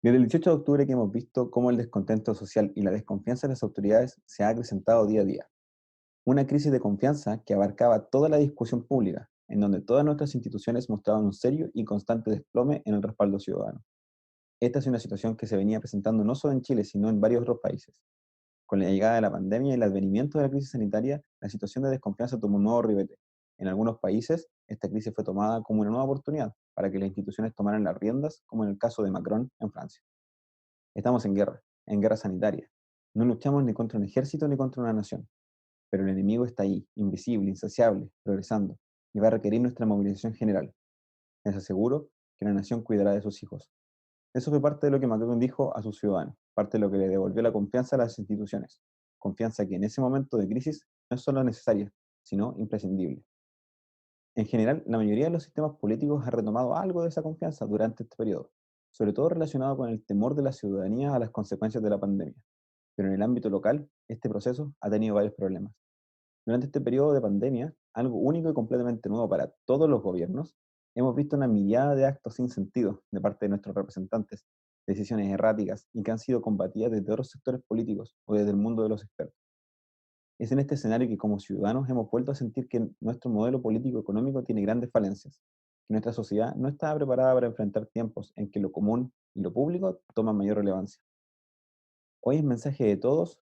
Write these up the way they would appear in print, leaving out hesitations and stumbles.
Desde el 18 de octubre que hemos visto cómo el descontento social y la desconfianza en las autoridades se ha acrecentado día a día. Una crisis de confianza que abarcaba toda la discusión pública, en donde todas nuestras instituciones mostraban un serio y constante desplome en el respaldo ciudadano. Esta es una situación que se venía presentando no solo en Chile, sino en varios otros países. Con la llegada de la pandemia y el advenimiento de la crisis sanitaria, la situación de desconfianza tomó un nuevo ribete. En algunos países, esta crisis fue tomada como una nueva oportunidad para que las instituciones tomaran las riendas, como en el caso de Macron en Francia. Estamos en guerra sanitaria. No luchamos ni contra un ejército ni contra una nación, pero el enemigo está ahí, invisible, insaciable, progresando, y va a requerir nuestra movilización general. Les aseguro que la nación cuidará de sus hijos. Eso fue parte de lo que Macron dijo a sus ciudadanos, parte de lo que le devolvió la confianza a las instituciones. Confianza que en ese momento de crisis no es solo necesaria, sino imprescindible. En general, la mayoría de los sistemas políticos ha retomado algo de esa confianza durante este periodo, sobre todo relacionado con el temor de la ciudadanía a las consecuencias de la pandemia. Pero en el ámbito local, este proceso ha tenido varios problemas. Durante este periodo de pandemia, algo único y completamente nuevo para todos los gobiernos, hemos visto una mirada de actos sin sentido de parte de nuestros representantes, decisiones erráticas y que han sido combatidas desde otros sectores políticos o desde el mundo de los expertos. Es en este escenario que como ciudadanos hemos vuelto a sentir que nuestro modelo político-económico tiene grandes falencias, que nuestra sociedad no está preparada para enfrentar tiempos en que lo común y lo público toman mayor relevancia. Hoy es mensaje de todos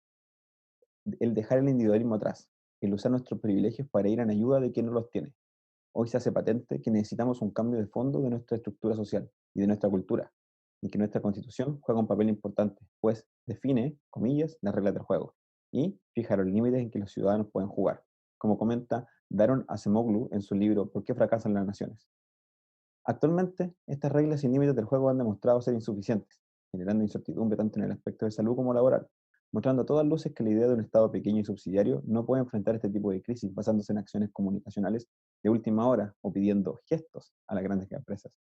el dejar el individualismo atrás, el usar nuestros privilegios para ir en ayuda de quien no los tiene. Hoy se hace patente que necesitamos un cambio de fondo de nuestra estructura social y de nuestra cultura, y que nuestra constitución juega un papel importante, pues define, comillas, las reglas del juego y fija los límites en que los ciudadanos pueden jugar, como comenta Daron Acemoglu en su libro ¿Por qué fracasan las naciones? Actualmente, estas reglas y límites del juego han demostrado ser insuficientes, generando incertidumbre tanto en el aspecto de salud como laboral, mostrando a todas luces que la idea de un Estado pequeño y subsidiario no puede enfrentar este tipo de crisis basándose en acciones comunicacionales de última hora o pidiendo gestos a las grandes empresas.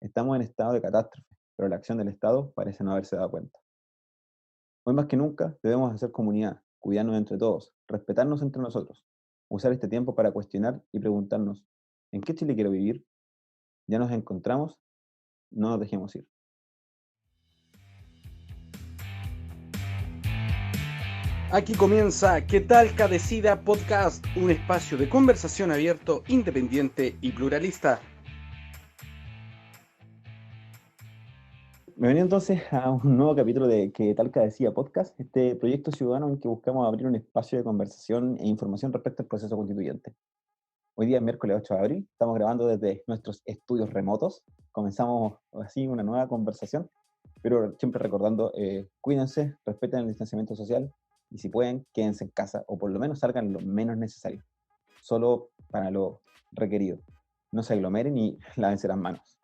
Estamos en estado de catástrofe, pero la acción del Estado parece no haberse dado cuenta. Hoy más que nunca debemos hacer comunidad, cuidarnos entre todos, respetarnos entre nosotros, usar este tiempo para cuestionar y preguntarnos, ¿en qué Chile quiero vivir? ¿Ya nos encontramos? No nos dejemos ir. Aquí comienza ¿Qué tal Cadecida Podcast? Un espacio de conversación abierto, independiente y pluralista. Bienvenido entonces a un nuevo capítulo de Que Talca decía podcast, este proyecto ciudadano en que buscamos abrir un espacio de conversación e información respecto al proceso constituyente. Hoy día es miércoles 8 de abril, estamos grabando desde nuestros estudios remotos, comenzamos así una nueva conversación, pero siempre recordando, cuídense, respeten el distanciamiento social y si pueden, quédense en casa o por lo menos salgan lo menos necesario, solo para lo requerido. No se aglomeren y lávense las manos.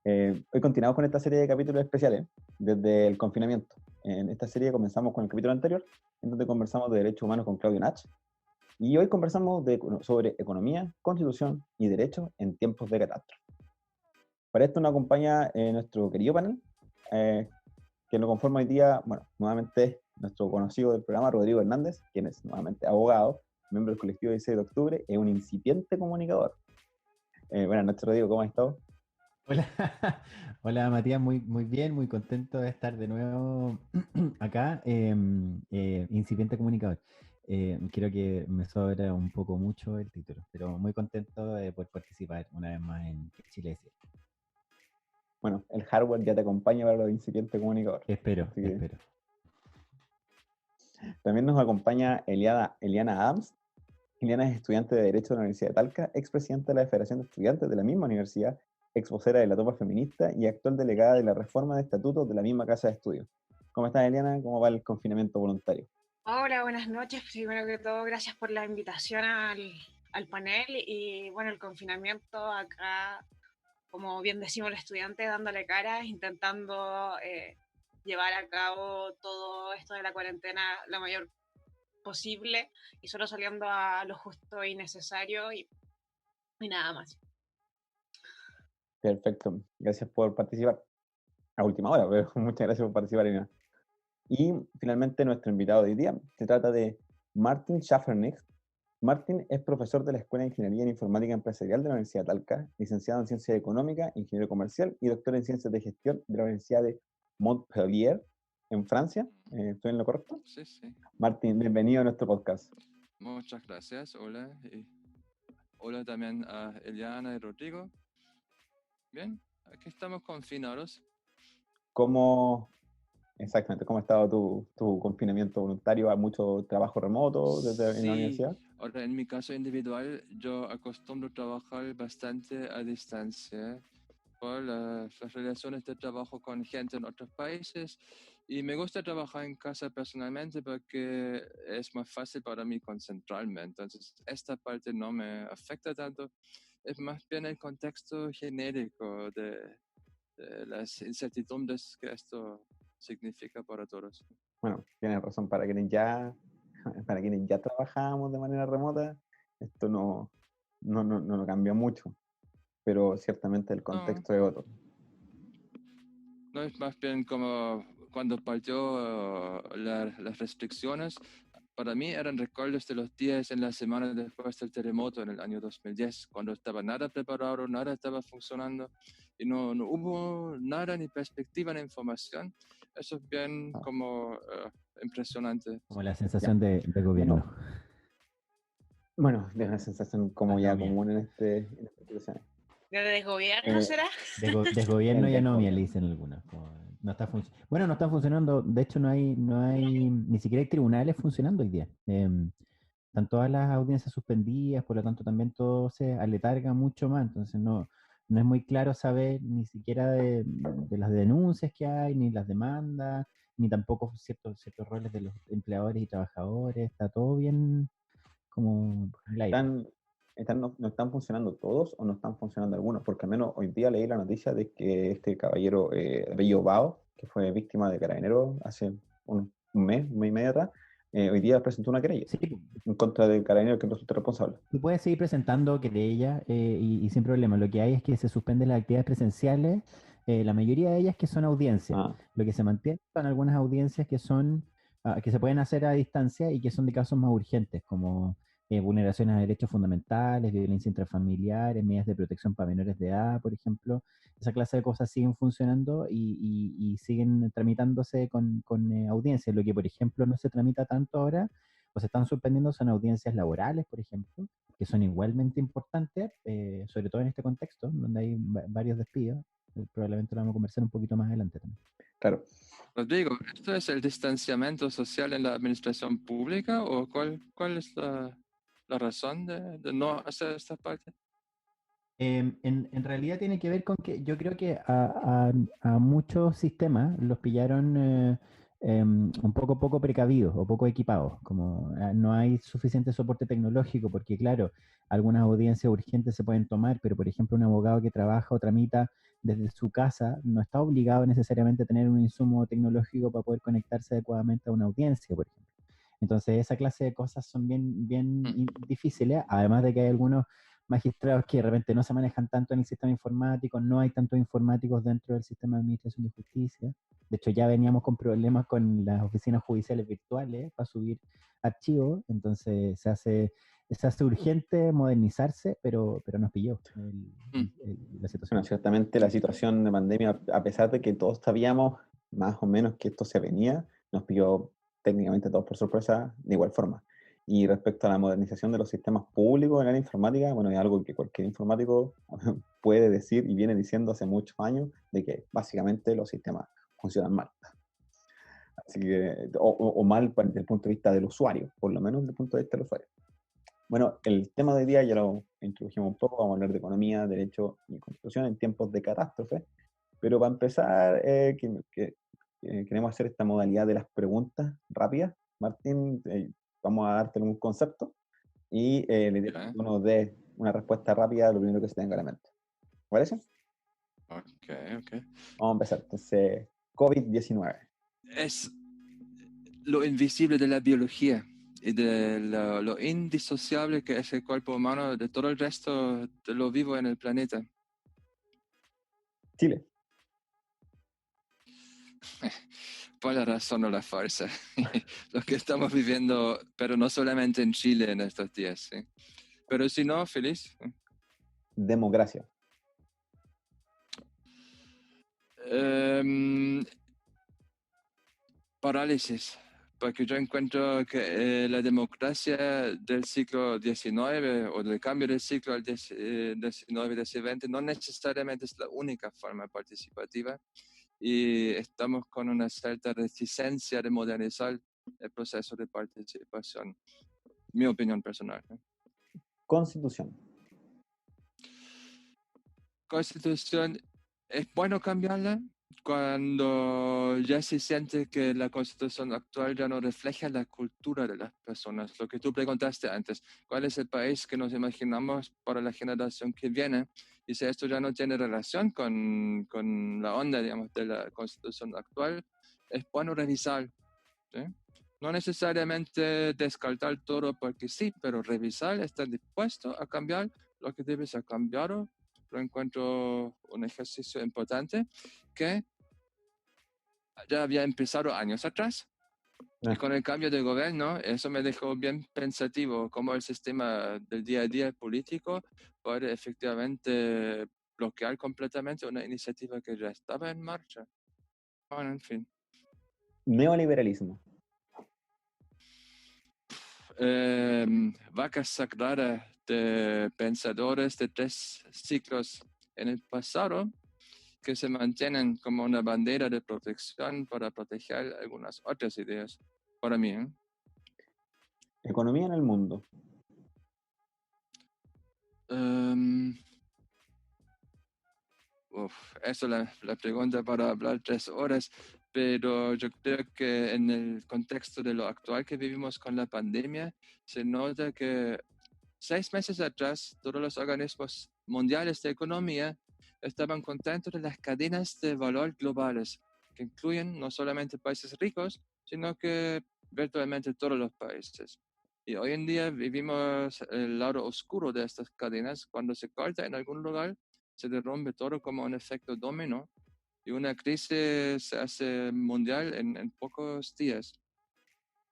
Hoy continuamos con esta serie de capítulos especiales desde el confinamiento. En esta serie comenzamos con el capítulo anterior, en donde conversamos de derechos humanos con Claudio Nach, y hoy conversamos sobre economía, constitución y derecho en tiempos de catástrofe. Para esto nos acompaña nuestro querido panel, eh, que lo conforma hoy día, bueno, nuevamente nuestro conocido del programa, Rodrigo Hernández, quien es nuevamente abogado, miembro del colectivo 16 de octubre, es un incipiente comunicador. Buenas noches, Rodrigo, ¿cómo has estado? Hola, hola Matías, muy bien, muy contento de estar de nuevo acá, incipiente comunicador. Creo que me sobra un poco mucho el título, pero muy contento de poder participar una vez más en Chile Desierto. Bueno, el hardware ya te acompaña para los incipientes comunicadores. Espero, Así que espero. también nos acompaña Eliana Adams. Eliana es estudiante de Derecho de la Universidad de Talca, expresidenta de la Federación de Estudiantes de la misma universidad, ex vocera de la Toma Feminista y actual delegada de la reforma de estatutos de la misma casa de estudios. ¿Cómo estás, Eliana? ¿Cómo va el confinamiento voluntario? Hola, buenas noches. Primero que todo, gracias por la invitación al panel y bueno, el confinamiento acá, como bien decimos los estudiantes, dándole cara, intentando llevar a cabo todo esto de la cuarentena lo mayor posible y solo saliendo a lo justo y necesario y nada más. Perfecto, gracias por participar. A última hora, pero muchas gracias por participar, Eliana. Y finalmente nuestro invitado de hoy día se trata de Martin Schaffernig. Martin es profesor de la Escuela de Ingeniería en Informática Empresarial de la Universidad de Talca, licenciado en Ciencias Económicas, Ingeniero Comercial y doctor en Ciencias de Gestión de la Universidad de Montpellier, en Francia. ¿Estoy en lo correcto? Sí, sí. Martín, bienvenido a nuestro podcast. Muchas gracias. Hola. Y hola también a Eliana y Rodrigo. Bien, aquí estamos confinados. Exactamente, ¿cómo ha estado tu confinamiento voluntario? ¿Hay mucho trabajo remoto en la Sí, universidad? ahora en mi caso individual yo acostumbro trabajar bastante a distancia por las relaciones de trabajo con gente en otros países y me gusta trabajar en casa personalmente porque es más fácil para mí concentrarme. Entonces, esta parte no me afecta tanto. Es más bien el contexto genérico de las incertidumbres que esto significa para todos. Bueno, tienes razón, para quienes ya trabajábamos de manera remota, esto no cambia mucho, pero ciertamente el No, contexto es otro. no es más bien como cuando partió las restricciones. Para mí eran recuerdos de los días en la semana después del terremoto en el año 2010, cuando estaba nada preparado, nada estaba funcionando y no hubo nada ni perspectiva ni información. Eso es bien Ah, como impresionante. Como la ya. sensación de gobierno. Bueno, es una sensación como ya Anomia. común en esta situación. ¿De desgobierno será? Desgobierno El y anomia le desgobierno. dicen algunos. No está bueno, no están funcionando. De hecho, ni siquiera hay tribunales funcionando hoy día. Están todas las audiencias suspendidas, por lo tanto también todo se aletarga mucho más. Entonces no es muy claro saber ni siquiera de las denuncias que hay, ni las demandas, ni tampoco ciertos roles de los empleadores y trabajadores. Está todo bien como en el aire. ¿No están funcionando todos o no están funcionando algunos? Porque al menos hoy día leí la noticia de que este caballero Bello Bao, que fue víctima de Carabineros hace un mes y medio atrás, hoy día presentó una querella Sí, en contra del carabinero que resultó responsable. tú puedes seguir presentando querella y sin problema. Lo que hay es que se suspenden las actividades presenciales, la mayoría de ellas que son audiencias. Ah, Lo que se mantiene son algunas audiencias que se pueden hacer a distancia y que son de casos más urgentes, como vulneraciones a derechos fundamentales, violencia intrafamiliar, medidas de protección para menores de edad, por ejemplo. Esa clase de cosas siguen funcionando y siguen tramitándose con audiencias. Lo que, por ejemplo, no se tramita tanto ahora o se están suspendiendo son audiencias laborales, por ejemplo, que son igualmente importantes, sobre todo en este contexto, donde hay varios despidos. Probablemente lo vamos a conversar un poquito más adelante también. claro. Rodrigo, ¿esto es el distanciamiento social en la administración pública o cuál es la razón de no hacer esta parte? En realidad tiene que ver con que yo creo que a muchos sistemas los pillaron un poco precavidos o poco equipados, como no hay suficiente soporte tecnológico, porque claro, algunas audiencias urgentes se pueden tomar, pero por ejemplo un abogado que trabaja o tramita desde su casa no está obligado necesariamente a tener un insumo tecnológico para poder conectarse adecuadamente a una audiencia, por ejemplo. Entonces esa clase de cosas son bien difíciles, además de que hay algunos magistrados que de repente no se manejan tanto en el sistema informático, no hay tantos informáticos dentro del sistema de administración de justicia. De hecho, ya veníamos con problemas con las oficinas judiciales virtuales para subir archivos, entonces se hace urgente modernizarse, pero nos pilló la situación. Bueno, ciertamente la situación de pandemia, a pesar de que todos sabíamos más o menos que esto se venía, nos pilló técnicamente todos por sorpresa de igual forma. Y respecto a la modernización de los sistemas públicos en la informática, bueno, es algo que cualquier informático puede decir y viene diciendo hace muchos años, de que básicamente los sistemas funcionan mal. Así que, o mal desde el punto de vista del usuario, por lo menos desde el punto de vista del usuario. Bueno, el tema de hoy día ya lo introdujimos un poco, vamos a hablar de economía, derecho y constitución en tiempos de catástrofe, pero para empezar, queremos hacer esta modalidad de las preguntas rápidas. Martín, vamos a darte un concepto y le diré que uno dé una respuesta rápida a lo primero que se tenga en la mente. ¿Te parece? Ok. Vamos a empezar. Entonces, COVID-19. Es lo invisible de la biología y de lo indisociable que es el cuerpo humano de todo el resto de lo vivo en el planeta. Chile. Por la razón o la fuerza. Lo que estamos viviendo, pero no solamente en Chile en estos días. ¿Sí? Pero si no, feliz. Democracia. Parálisis, porque yo encuentro que la democracia del siglo XIX o del cambio del siglo al XIX, del XX, no necesariamente es la única forma participativa y estamos con una cierta reticencia de modernizar el proceso de participación. Mi opinión personal, ¿no? Constitución. Constitución, es bueno cambiarla cuando ya se siente que la constitución actual ya no refleja la cultura de las personas. Lo que tú preguntaste antes, ¿cuál es el país que nos imaginamos para la generación que viene? Y si esto ya no tiene relación con la onda, digamos, de la constitución actual, es bueno revisar, ¿sí? No necesariamente descartar todo porque sí, pero revisar, estar dispuesto a cambiar lo que debe ser cambiado. Lo encuentro un ejercicio importante que ya había empezado años atrás. Y con el cambio de gobierno, eso me dejó bien pensativo, cómo el sistema del día a día político puede efectivamente bloquear completamente una iniciativa que ya estaba en marcha. Bueno, en fin. Neoliberalismo. Vacas sagradas de pensadores de 3 siglos en el pasado que se mantienen como una bandera de protección para proteger algunas otras ideas, para mí. Economía en el mundo. Eso es la pregunta para hablar 3 horas, pero yo creo que en el contexto de lo actual que vivimos con la pandemia, se nota que 6 meses atrás todos los organismos mundiales de economía estaban contentos de las cadenas de valor globales, que incluyen no solamente países ricos, sino que virtualmente todos los países. Y hoy en día vivimos el lado oscuro de estas cadenas. Cuando se corta en algún lugar, se derrumbe todo como un efecto dominó y una crisis se hace mundial en pocos días.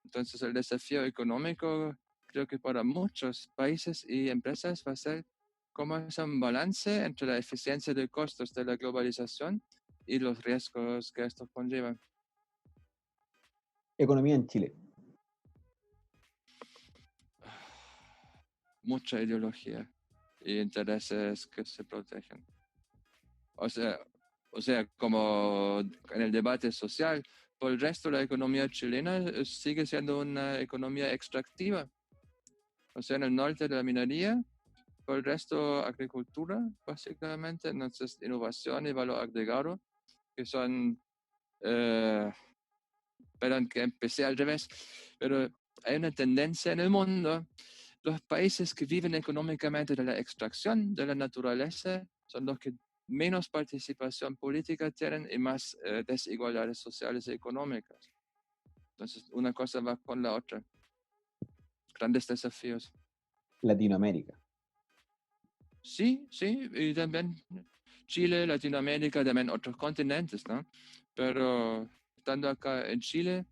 Entonces el desafío económico creo que para muchos países y empresas va a ser cómo hacer un balance entre la eficiencia de costos de la globalización y los riesgos que esto conlleva. Economía en Chile. Mucha ideología y intereses que se protegen. O sea, como en el debate social, por el resto la economía chilena sigue siendo una economía extractiva. O sea, en el norte de la minería, por el resto agricultura, básicamente, entonces innovación y valor agregado, que son, perdón, que empecé al revés, pero hay una tendencia en el mundo. Los países que viven económicamente de la extracción de la naturaleza son los que menos participación política tienen y más desigualdades sociales y económicas. Entonces, una cosa va con la otra. Grandes desafíos. Latinoamérica. Sí, y también Chile, Latinoamérica, también otros continentes, ¿no? Pero estando acá en Chile,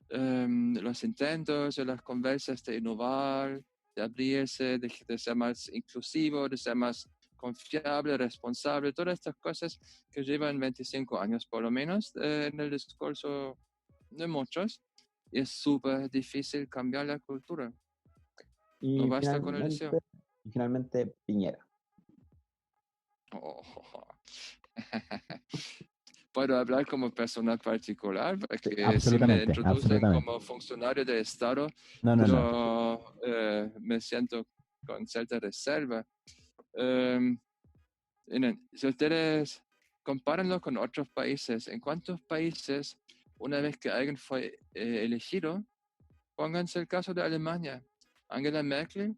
los intentos y las conversas de innovar, de abrirse, de ser más inclusivo, de ser más confiable, responsable, todas estas cosas que llevan 25 años por lo menos en el discurso de muchos, y es súper difícil cambiar la cultura. No Y basta con el deseo. finalmente Piñera. Oh. Puedo hablar como persona particular, Sí, porque si me absolutamente, introducen absolutamente. como funcionario de Estado, No, no, no. yo me siento con cierta reserva. Miren, si ustedes compárenlo con otros países, ¿en cuántos países, una vez que alguien fue elegido, pónganse el caso de Alemania? Angela Merkel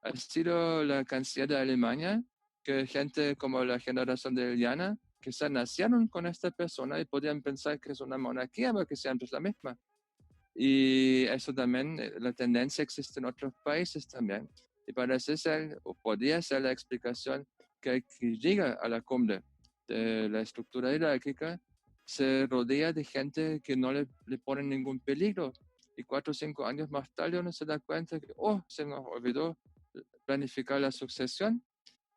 ha sido la canciller de Alemania, que gente como la generación de Eliana, que se nacieron con esta persona y podían pensar que es una monarquía, porque siempre es la misma. Y eso también, la tendencia existe en otros países también. Y parece ser, o podría ser la explicación que llega a la cumbre de la estructura jerárquica, se rodea de gente que no le pone ningún peligro. Y 4 o 5 años más tarde uno se da cuenta que, se nos olvidó planificar la sucesión.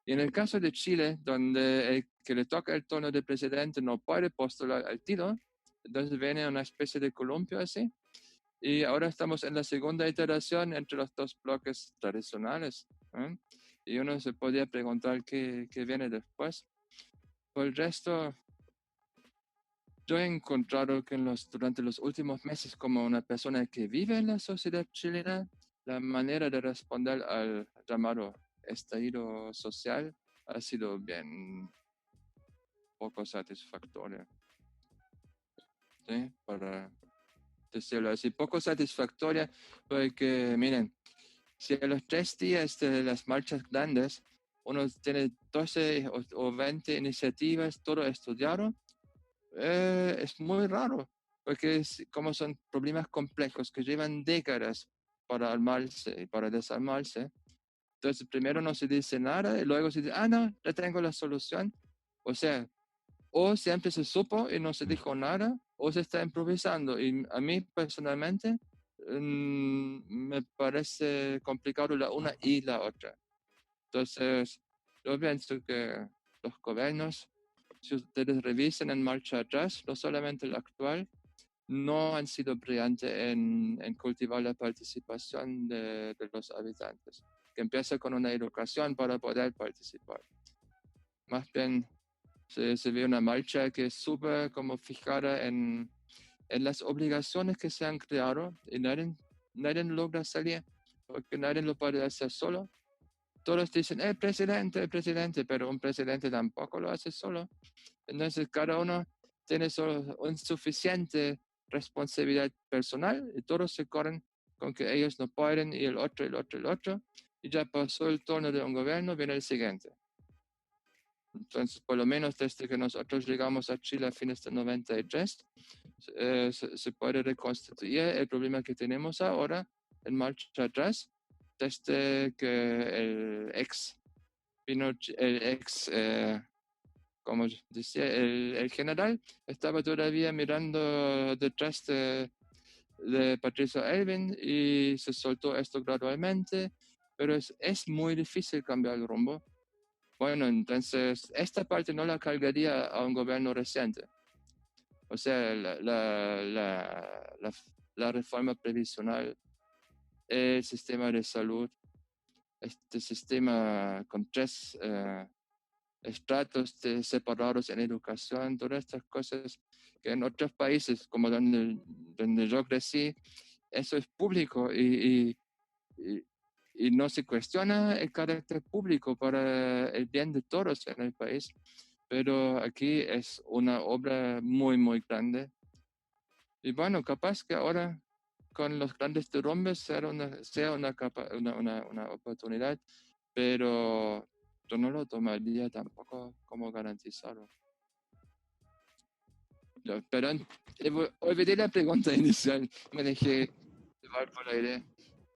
Y en el caso de Chile, donde el que le toca el turno de presidente no puede postular al tiro, Entonces viene una especie de columpio así. Y ahora estamos en la segunda iteración entre los dos bloques tradicionales. Y uno se podría preguntar qué viene después. Por el resto, yo he encontrado que durante los últimos meses, como una persona que vive en la sociedad chilena, la manera de responder al llamado estallido social ha sido bien poco satisfactoria. ¿Sí? Para decirlo así, poco satisfactoria, porque miren, si a los 3 días de las marchas grandes uno tiene 12 o 20 iniciativas, todo estudiado, es muy raro, porque como son problemas complejos que llevan décadas para armarse y para desarmarse, entonces primero no se dice nada y luego se dice, no, ya tengo la solución. O sea, o siempre se supo y no se dijo nada, o se está improvisando. Y a mí personalmente me parece complicado la una y la otra. Entonces, yo pienso que los gobiernos, si ustedes revisen en marcha atrás, no solamente el actual, no han sido brillantes en cultivar la participación de los habitantes, que empieza con una educación para poder participar. Más bien se ve una marcha que es súper como fijada en las obligaciones que se han creado y nadie logra salir, porque nadie lo puede hacer solo. Todos dicen, el presidente, pero un presidente tampoco lo hace solo. Entonces cada uno tiene solo insuficiente responsabilidad personal y todos se corren con que ellos no pueden y el otro, y ya pasó el turno de un gobierno, viene el siguiente. Entonces, por lo menos desde que nosotros llegamos a Chile a fines de 93, se puede reconstituir el problema que tenemos ahora en marcha atrás, desde que el ex como decía, el general estaba todavía mirando detrás de Patricio Elwin y se soltó esto gradualmente, pero es muy difícil cambiar el rumbo. Bueno, entonces esta parte no la cargaría a un gobierno reciente. O sea, la reforma previsional, el sistema de salud, este sistema con 3 estratos separados en educación, todas estas cosas que en otros países, como donde yo crecí, eso es público y no se cuestiona el carácter público para el bien de todos en el país, pero aquí es una obra muy, muy grande. Y bueno, capaz que ahora con los grandes derrumbes sea una oportunidad, pero yo no lo tomaría tampoco como garantizado. Perdón, olvidé la pregunta inicial, me dejé llevar por la idea.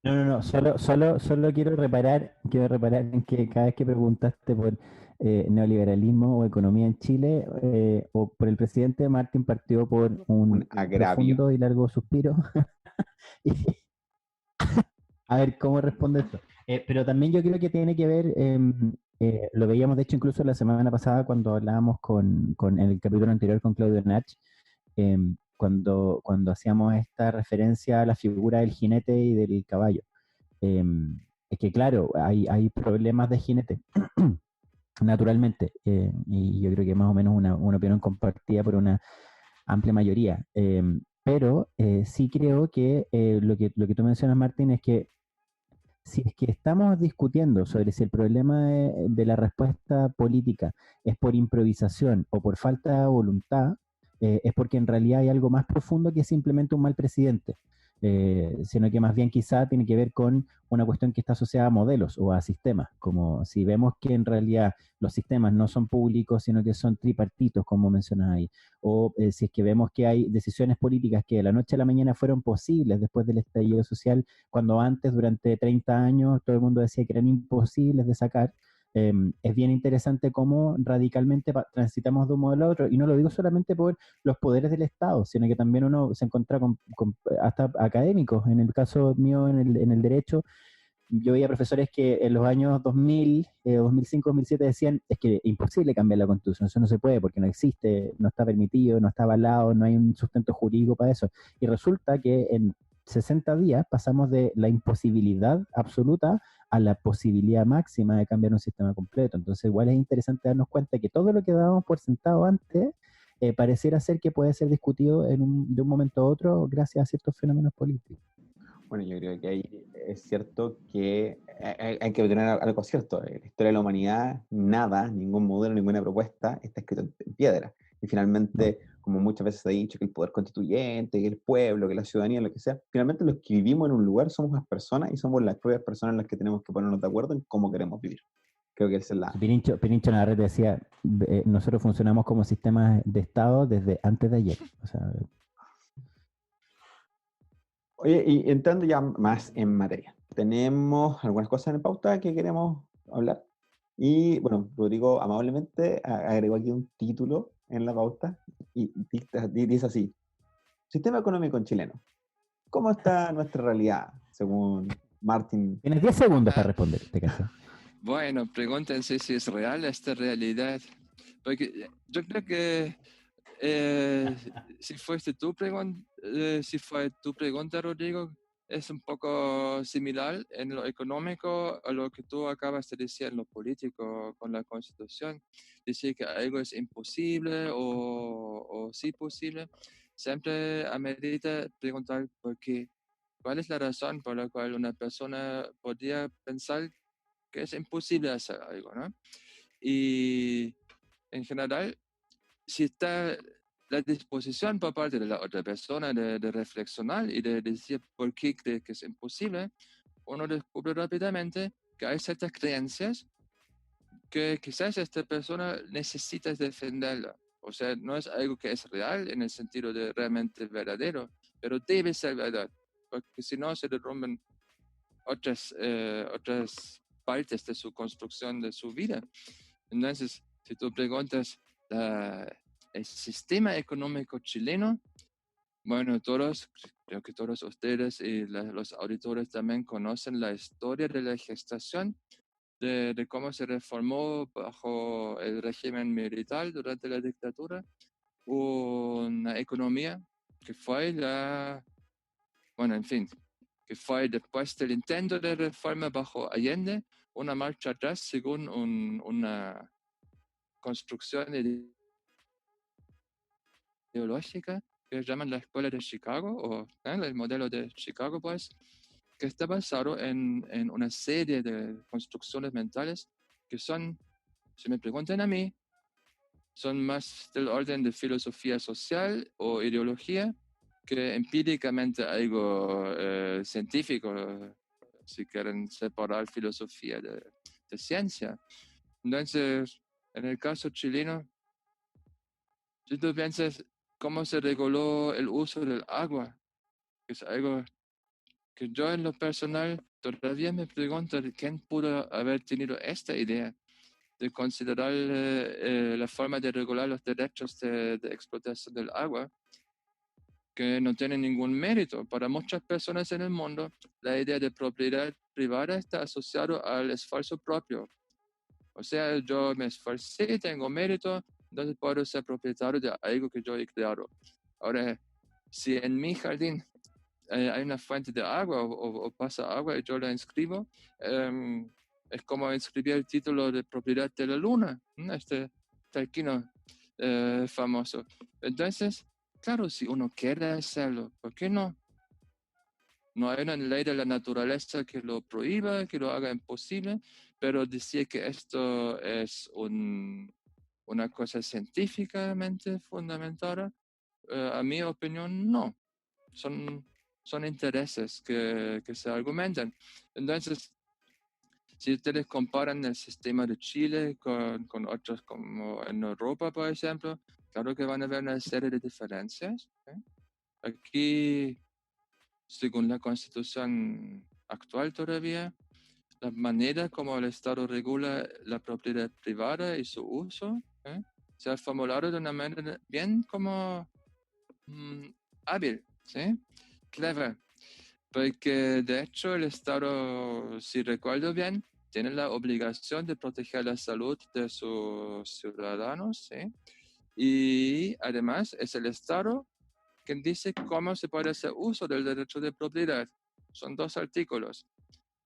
No, solo quiero reparar en que cada vez que preguntaste por neoliberalismo o economía en Chile, o por el presidente, Martín partió por un agravio. profundo y largo suspiro. Y, a ver, ¿cómo responde esto? Pero también yo creo que tiene que ver, lo veíamos de hecho incluso la semana pasada cuando hablábamos en el capítulo anterior con Claudio Nach, cuando hacíamos esta referencia a la figura del jinete y del caballo. Es que claro, hay problemas de jinete, naturalmente, y yo creo que más o menos una opinión compartida por una amplia mayoría. Pero sí creo que lo que tú mencionas, Martín, es que si es que estamos discutiendo sobre si el problema de la respuesta política es por improvisación o por falta de voluntad, es porque en realidad hay algo más profundo que simplemente un mal presidente, sino que más bien quizá tiene que ver con una cuestión que está asociada a modelos o a sistemas, como si vemos que en realidad los sistemas no son públicos, sino que son tripartitos, como mencionas ahí, o si es que vemos que hay decisiones políticas que de la noche a la mañana fueron posibles después del estallido social, cuando antes, durante 30 años, todo el mundo decía que eran imposibles de sacar. Es bien interesante cómo radicalmente transitamos de un modelo a otro, y no lo digo solamente por los poderes del Estado, sino que también uno se encuentra con hasta académicos, en el caso mío en el derecho, yo veía profesores que en los años 2000, 2005, 2007 decían, es que es imposible cambiar la Constitución, eso no se puede porque no existe, no está permitido, no está avalado, no hay un sustento jurídico para eso. Y resulta que en 60 días pasamos de la imposibilidad absoluta a la posibilidad máxima de cambiar un sistema completo. Entonces igual es interesante darnos cuenta que todo lo que dábamos por sentado antes pareciera ser que puede ser discutido de un momento a otro gracias a ciertos fenómenos políticos. Bueno, yo creo que ahí es cierto que hay que tener algo cierto. En la historia de la humanidad, nada, ningún modelo, ninguna propuesta está escrito en piedra. Y finalmente, como muchas veces se ha dicho, que el poder constituyente, que el pueblo, que la ciudadanía, lo que sea, finalmente los que vivimos en un lugar somos las personas y somos las propias personas las que tenemos que ponernos de acuerdo en cómo queremos vivir. Creo que esa es la... Pirincho Navarrete decía, nosotros funcionamos como sistemas de Estado desde antes de ayer. O sea, Oye, y entrando ya más en materia, tenemos algunas cosas en pauta que queremos hablar. Y bueno, Rodrigo amablemente agregó aquí un título en la pauta y dice así: Sistema económico en chileno. ¿Cómo está nuestra realidad, según Martin? tienes 10 segundos para Ah, responder, te cacho. bueno, pregúntense si es real esta realidad. Porque yo creo que eh, si fue tu pregunta, Rodrigo, es un poco similar en lo económico a lo que tú acabas de decir en lo político con la Constitución. Decir que algo es imposible o sí posible, siempre amerita preguntar por qué. ¿Cuál es la razón por la cual una persona podría pensar que es imposible hacer algo, ¿no? Y en general, si está la disposición por parte de la otra persona de reflexionar y de decir por qué cree que es imposible, uno descubre rápidamente que hay ciertas creencias que quizás esta persona necesita defenderla. O sea, no es algo que es real en el sentido de realmente verdadero, pero debe ser verdad, porque si no se derrumban otras partes de su construcción de su vida. Entonces, si tú preguntas el sistema económico chileno, bueno, creo que todos ustedes y los auditores también conocen la historia de la gestación, de cómo se reformó bajo el régimen militar durante la dictadura una economía que fue bueno, en fin, que fue después del intento de reforma bajo Allende, una marcha atrás según una construcción ideológica que llaman la Escuela de Chicago, o el modelo de Chicago, pues, que está basado en una serie de construcciones mentales que son, si me preguntan a mí, son más del orden de filosofía social o ideología que empíricamente algo científico, si quieren separar filosofía de ciencia. Entonces, en el caso chileno, si tú piensas cómo se reguló el uso del agua, que es algo que yo en lo personal todavía me pregunto de quién pudo haber tenido esta idea de considerar la forma de regular los derechos de explotación del agua, que no tiene ningún mérito. Para muchas personas en el mundo, la idea de propiedad privada está asociada al esfuerzo propio. O sea, yo me esforcé, tengo mérito, entonces puedo ser propietario de algo que yo he creado. Ahora, si en mi jardín hay una fuente de agua o pasa agua y yo la inscribo, es como inscribir el título de propiedad de la luna, ¿no? Este talquino famoso. Entonces, claro, si uno quiere hacerlo, ¿por qué no? No hay una ley de la naturaleza que lo prohíba, que lo haga imposible, pero decir que esto es una cosa científicamente fundamentada, a mi opinión, no. Son intereses que se argumentan. Entonces, si ustedes comparan el sistema de Chile con otros como en Europa, por ejemplo, claro que van a ver una serie de diferencias. Aquí, según la constitución actual todavía, la manera como el Estado regula la propiedad privada y su uso se ha formulado de una manera bien como hábil, ¿sí? Clever. Porque de hecho el Estado, si recuerdo bien, tiene la obligación de proteger la salud de sus ciudadanos, ¿sí? Y además es el Estado quien dice cómo se puede hacer uso del derecho de propiedad. Son 2 artículos.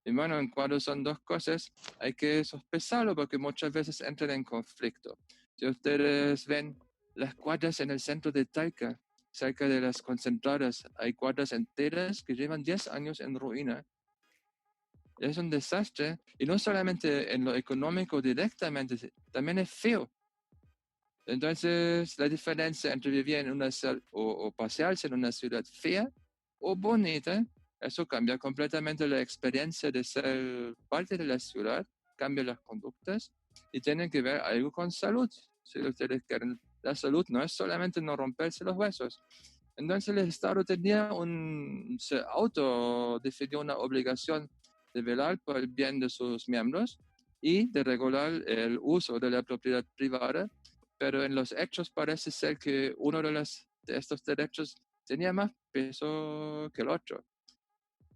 Y bueno, en cuanto son 2 cosas, hay que sospecharlo porque muchas veces entran en conflicto. Si ustedes ven las cuadras en el centro de Talca, cerca de las concentradas, hay cuadras enteras que llevan 10 años en ruina. Es un desastre, y no solamente en lo económico directamente, también es feo. Entonces, la diferencia entre vivir en una ciudad o pasearse en una ciudad fea o bonita, eso cambia completamente la experiencia de ser parte de la ciudad, cambia las conductas y tiene que ver algo con salud. Si ustedes quieren, la salud no es solamente no romperse los huesos. Entonces el Estado se autodefinió una obligación de velar por el bien de sus miembros y de regular el uso de la propiedad privada, pero en los hechos parece ser que uno de estos derechos tenía más peso que el otro.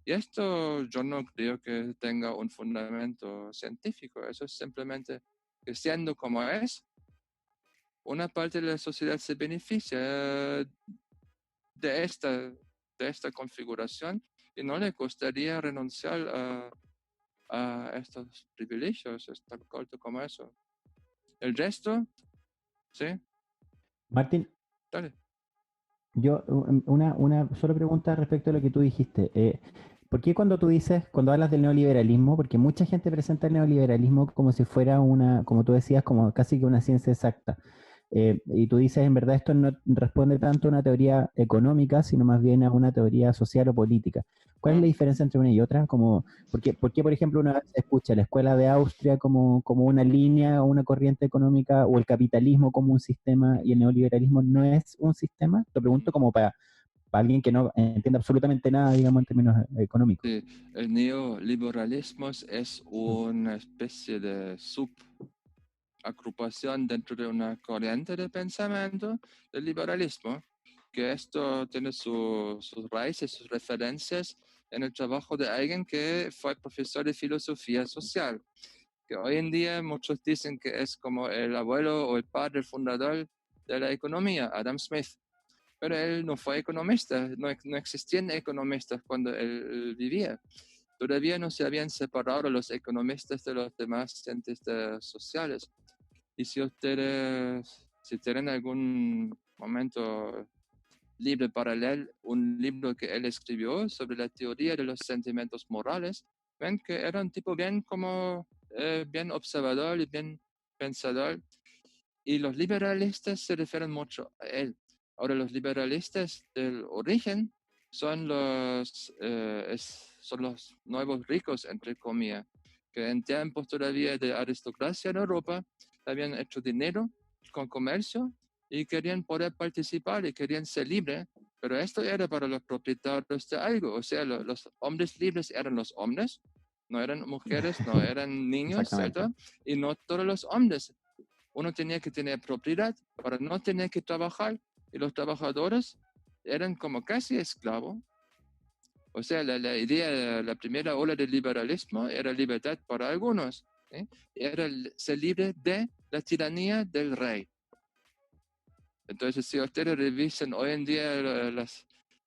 Y esto yo no creo que tenga un fundamento científico, eso es simplemente que siendo como es, una parte de la sociedad se beneficia de esta configuración y no le costaría renunciar a estos privilegios, es tan corto como eso. El resto, sí, Martín, dale. yo una sola pregunta respecto a lo que tú dijiste. ¿Por qué cuando hablas del neoliberalismo, porque mucha gente presenta el neoliberalismo como si fuera como tú decías, como casi que una ciencia exacta? Y tú dices, en verdad, esto no responde tanto a una teoría económica, sino más bien a una teoría social o política. ¿Cuál es la diferencia entre una y otra? ¿Por qué, por ejemplo, una vez se escucha la escuela de Austria como una línea o una corriente económica, o el capitalismo como un sistema y el neoliberalismo no es un sistema? Te pregunto como para alguien que no entienda absolutamente nada, digamos, en términos económicos. Sí, el neoliberalismo es Mm. una especie de agrupación dentro de una corriente de pensamiento del liberalismo, que esto tiene sus raíces, sus referencias en el trabajo de alguien que fue profesor de filosofía social, que hoy en día muchos dicen que es como el abuelo o el padre el fundador de la economía, Adam Smith. Pero él no fue economista, no existían economistas cuando él vivía. Todavía no se habían separado los economistas de los demás cientistas sociales. Y si tienen algún momento libre para leer un libro que él escribió sobre la teoría de los sentimientos morales, ven que era un tipo bien observador y bien pensador. Y los liberalistas se refieren mucho a él. Ahora, los liberalistas del origen son los nuevos ricos, entre comillas, que en tiempos todavía de aristocracia en Europa habían hecho dinero con comercio y querían poder participar y querían ser libres, pero esto era para los propietarios de algo, o sea, los hombres libres eran los hombres, no eran mujeres, no eran niños, Exactamente. ¿cierto? Y no todos los hombres. Uno tenía que tener propiedad para no tener que trabajar y los trabajadores eran como casi esclavos. O sea, la idea, la primera ola del liberalismo era libertad para algunos. ¿Sí? Era ser libre de la tiranía del rey. Entonces, si ustedes revisan hoy en día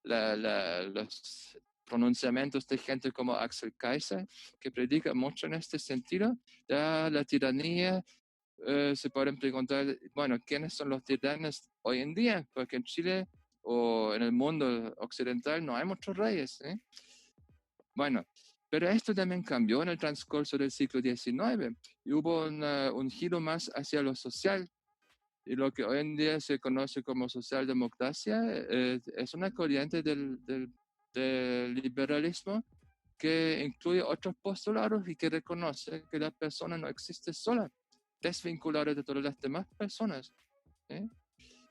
los pronunciamientos de gente como Axel Kaiser, que predica mucho en este sentido, ya la tiranía se pueden preguntar, bueno, ¿quiénes son los tiranos hoy en día? Porque en Chile o en el mundo occidental no hay muchos reyes. Bueno, pero esto también cambió en el transcurso del siglo XIX y hubo un giro más hacia lo social. Y lo que hoy en día se conoce como socialdemocracia es una corriente del liberalismo que incluye otros postulados y que reconoce que la persona no existe sola, desvinculada de todas las demás personas. ¿Sí?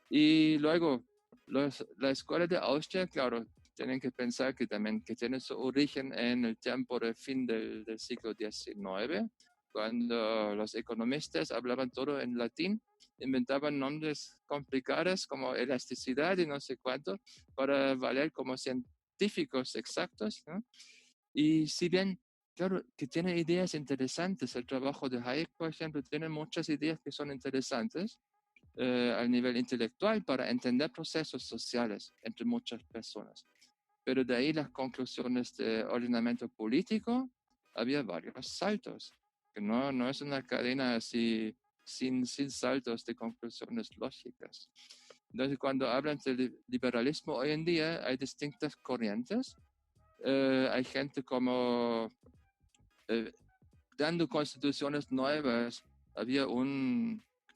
Y luego, la escuela de Austria, claro, tienen que pensar que también que tiene su origen en el tiempo del fin del siglo XIX, cuando los economistas hablaban todo en latín, inventaban nombres complicados como elasticidad y no sé cuánto, para valer como científicos científicos exactos, ¿no? Y si bien, claro, que tiene ideas interesantes, el trabajo de Hayek, por ejemplo, tiene muchas ideas que son interesantes al nivel intelectual para entender procesos sociales entre muchas personas. Pero de ahí las conclusiones de ordenamiento político, había varios saltos, que no es una cadena así sin saltos de conclusiones lógicas. Entonces, cuando hablan de liberalismo hoy en día, hay distintas corrientes. Hay gente como dando constituciones nuevas. Había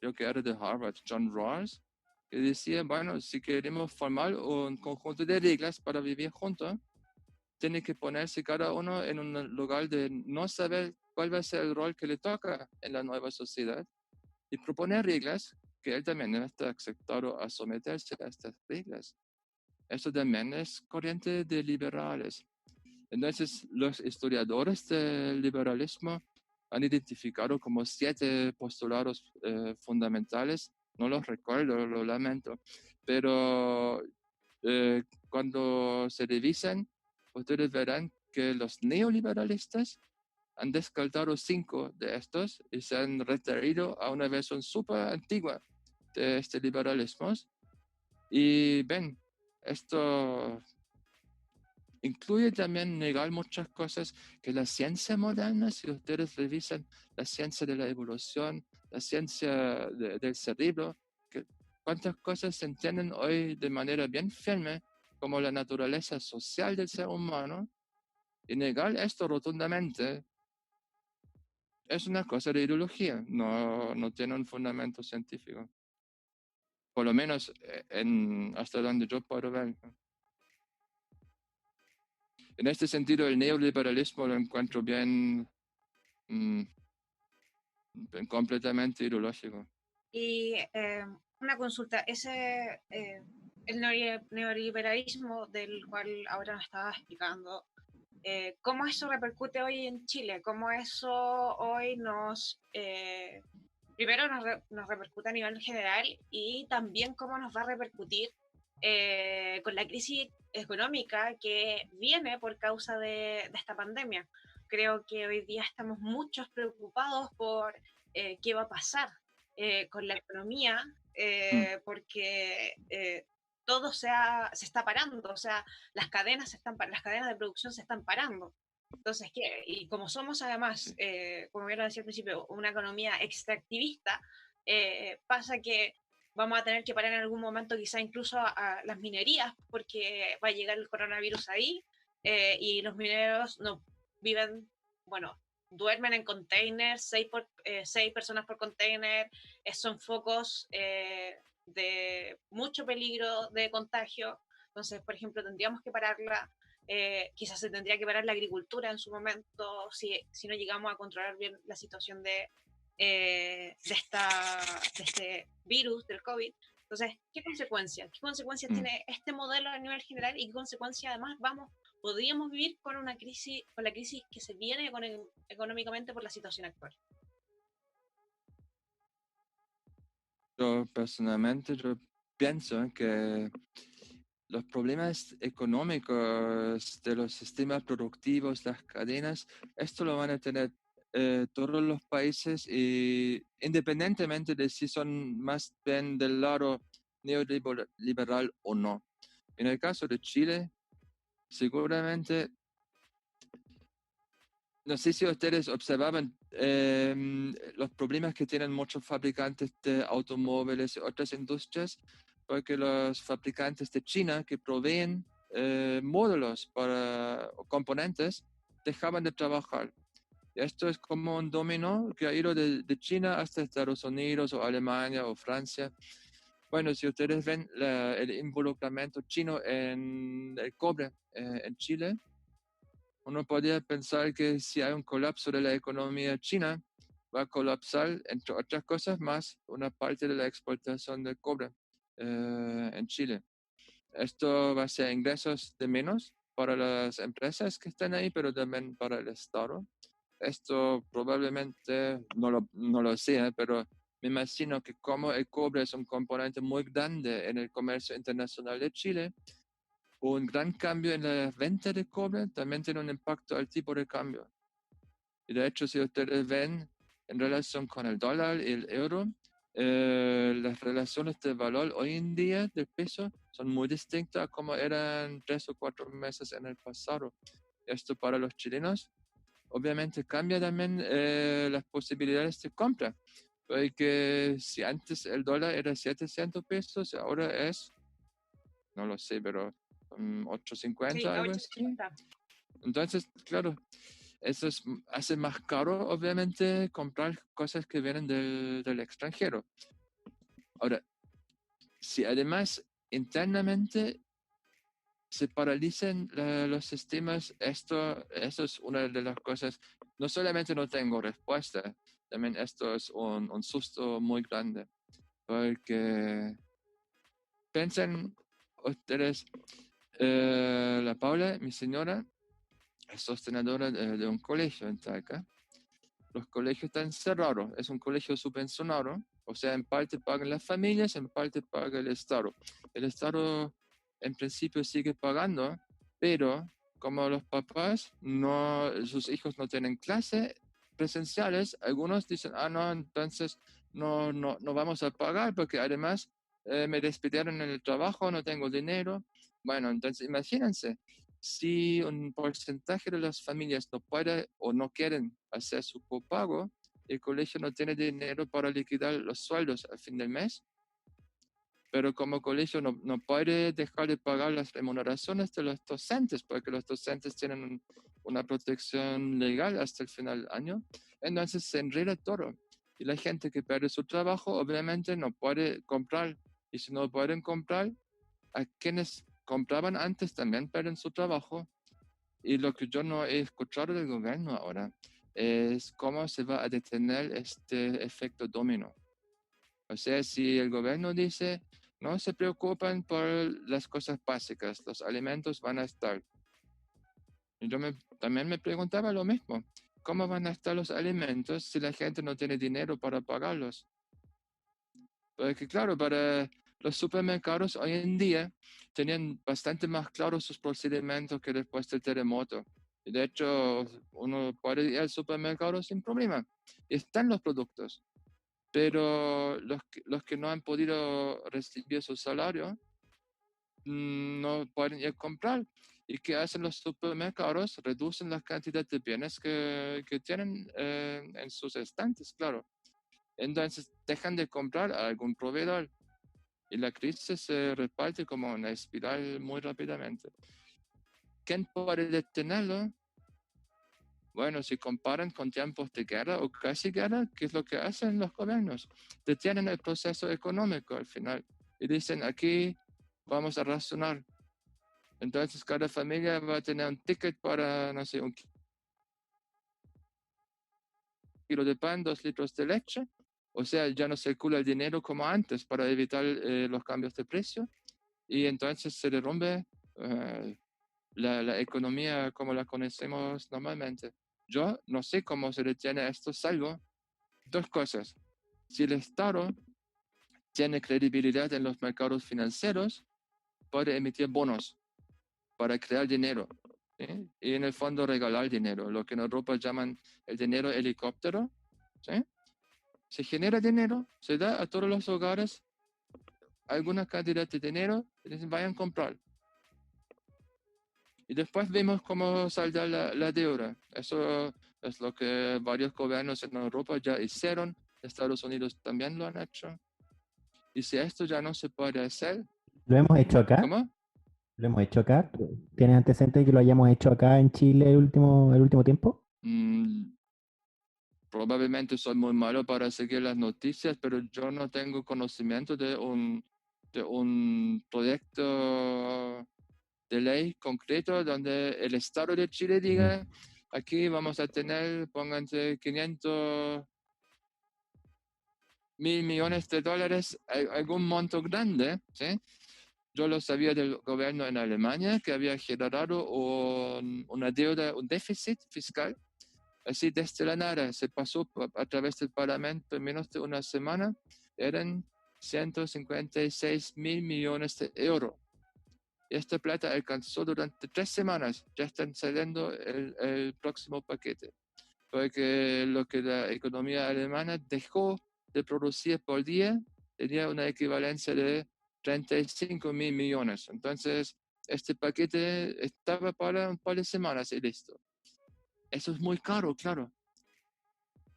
creo que era de Harvard, John Rawls, que decía, bueno, si queremos formar un conjunto de reglas para vivir juntos, tiene que ponerse cada uno en un lugar de no saber cuál va a ser el rol que le toca en la nueva sociedad y proponer reglas que él también no está aceptado a someterse a estas reglas. Eso también es corriente de liberales. Entonces, los historiadores del liberalismo han identificado como 7 postulados fundamentales. No los recuerdo, lo lamento, pero cuando se revisan, ustedes verán que los neoliberalistas han descartado 5 de estos y se han referido a una versión súper antigua de este liberalismo. Y ven, esto incluye también negar muchas cosas que la ciencia moderna, si ustedes revisan la ciencia de la evolución, la ciencia del cerebro, que cuántas cosas se entienden hoy de manera bien firme como la naturaleza social del ser humano, y negar esto rotundamente es una cosa de ideología, no tiene un fundamento científico. Por lo menos hasta donde yo puedo ver. En este sentido, el neoliberalismo lo encuentro bien completamente ideológico. Y una consulta, el neoliberalismo del cual ahora nos estaba explicando, ¿cómo eso repercute hoy en Chile? ¿Cómo eso hoy primero nos repercute a nivel general y también cómo nos va a repercutir con la crisis económica que viene por causa de esta pandemia? Creo que hoy día estamos muchos preocupados por qué va a pasar con la economía, porque todo se está parando, o sea, las cadenas de producción se están parando. Entonces, ¿qué? Y como somos además, como ya lo decía al principio, una economía extractivista, pasa que vamos a tener que parar en algún momento quizá incluso a las minerías, porque va a llegar el coronavirus ahí, y los mineros no viven, bueno, duermen en containers, 6 personas por container, son focos de mucho peligro de contagio. Entonces, por ejemplo, tendríamos que pararla. Quizás se tendría que parar la agricultura en su momento si no llegamos a controlar bien la situación de este virus, del COVID. Entonces, ¿qué consecuencias? ¿Qué consecuencias tiene este modelo a nivel general y qué consecuencias además podríamos vivir con la crisis que se viene económicamente por la situación actual? Yo personalmente pienso que los problemas económicos de los sistemas productivos, las cadenas, esto lo van a tener todos los países, y independientemente de si son más bien del lado neoliberal o no. En el caso de Chile, seguramente, no sé si ustedes observaban los problemas que tienen muchos fabricantes de automóviles y otras industrias, porque los fabricantes de China que proveen módulos o componentes dejaban de trabajar. Esto es como un dominó que ha ido de China hasta Estados Unidos o Alemania o Francia. Bueno, si ustedes ven el involucramiento chino en el cobre en Chile, uno podría pensar que si hay un colapso de la economía china, va a colapsar, entre otras cosas más, una parte de la exportación del cobre en Chile. Esto va a ser ingresos de menos para las empresas que están ahí, pero también para el Estado. Esto probablemente, no lo sé, pero me imagino que como el cobre es un componente muy grande en el comercio internacional de Chile, un gran cambio en la venta de cobre también tiene un impacto al tipo de cambio. Y de hecho, si ustedes ven en relación con el dólar y el euro, las relaciones de valor hoy en día del peso son muy distintas a como eran 3 o 4 meses en el pasado. Esto para los chilenos obviamente cambia también las posibilidades de compra. Porque si antes el dólar era 700 pesos, ahora es, no lo sé, pero 850, Sí, algo así. 850. Entonces, claro, eso hace más caro, obviamente, comprar cosas que vienen del extranjero. Ahora, si además internamente se paralicen los sistemas, eso es una de las cosas. No solamente no tengo respuesta, también esto es un susto muy grande. Porque piensen ustedes, la Paula, mi señora, es sostenedora de un colegio en Talca. Los colegios están cerrados, es un colegio subvencionado, o sea, en parte pagan las familias, en parte paga el Estado. El Estado en principio sigue pagando, pero como los papás, sus hijos no tienen clases presenciales, algunos dicen, no, entonces no vamos a pagar porque además me despidieron en el trabajo, no tengo dinero. Bueno, entonces imagínense, si un porcentaje de las familias no puede o no quieren hacer su copago, el colegio no tiene dinero para liquidar los sueldos al fin del mes, pero como colegio no puede dejar de pagar las remuneraciones de los docentes, porque los docentes tienen una protección legal hasta el final del año, entonces se enreda todo. Y la gente que pierde su trabajo obviamente no puede comprar, y si no pueden comprar, a quienes compraban antes también pierden su trabajo. Y lo que yo no he escuchado del gobierno ahora es cómo se va a detener este efecto dominó. O sea, si el gobierno dice, no se preocupen por las cosas básicas, los alimentos van a estar. Y yo también me preguntaba lo mismo, ¿cómo van a estar los alimentos si la gente no tiene dinero para pagarlos? Porque claro, para los supermercados hoy en día tenían bastante más claros sus procedimientos que después del terremoto. Y de hecho, uno puede ir al supermercado sin problema. Y están los productos. Pero los que no han podido recibir su salario no pueden ir a comprar. ¿Y qué hacen los supermercados? Reducen la cantidad de bienes que tienen en sus estantes, claro. Entonces dejan de comprar a algún proveedor y la crisis se reparte como una espiral muy rápidamente. ¿Quién puede detenerlo? Bueno, si comparan con tiempos de guerra o casi guerra, ¿qué es lo que hacen los gobiernos? Detienen el proceso económico al final y dicen, aquí vamos a razonar. Entonces cada familia va a tener un ticket para, no sé, 1 kilo de pan, 2 litros de leche. O sea, ya no circula el dinero como antes para evitar los cambios de precio. Y entonces se derrumbe la economía como la conocemos normalmente. Yo no sé cómo se detiene esto, salvo dos cosas. Si el Estado tiene credibilidad en los mercados financieros, puede emitir bonos para crear dinero, ¿sí? Y en el fondo regalar dinero, lo que en Europa llaman el dinero helicóptero. ¿Sí? Se genera dinero, se da a todos los hogares alguna cantidad de dinero y dicen vayan a comprar. Y después vemos cómo saldrá la deuda. Eso es lo que varios gobiernos en Europa ya hicieron. Estados Unidos también lo han hecho. Y si esto ya no se puede hacer, ¿Lo hemos hecho acá? ¿cómo? ¿Lo hemos hecho acá? ¿Tienes antecedentes de que lo hayamos hecho acá en Chile el último tiempo? Probablemente soy muy malo para seguir las noticias, pero yo no tengo conocimiento de un proyecto de ley concreto donde el Estado de Chile diga, aquí vamos a tener, pónganse 500 mil millones de dólares, algún monto grande, ¿sí? Yo lo sabía del gobierno en Alemania que había generado una deuda, un déficit fiscal, así desde la nada, se pasó a través del Parlamento en menos de una semana, eran 156 mil millones de euros. y esta plata alcanzó durante 3 semanas. Ya están saliendo el próximo paquete. Porque lo que la economía alemana dejó de producir por día tenía una equivalencia de 35.000 millones. Entonces, este paquete estaba para un par de semanas y listo. Eso es muy caro, claro.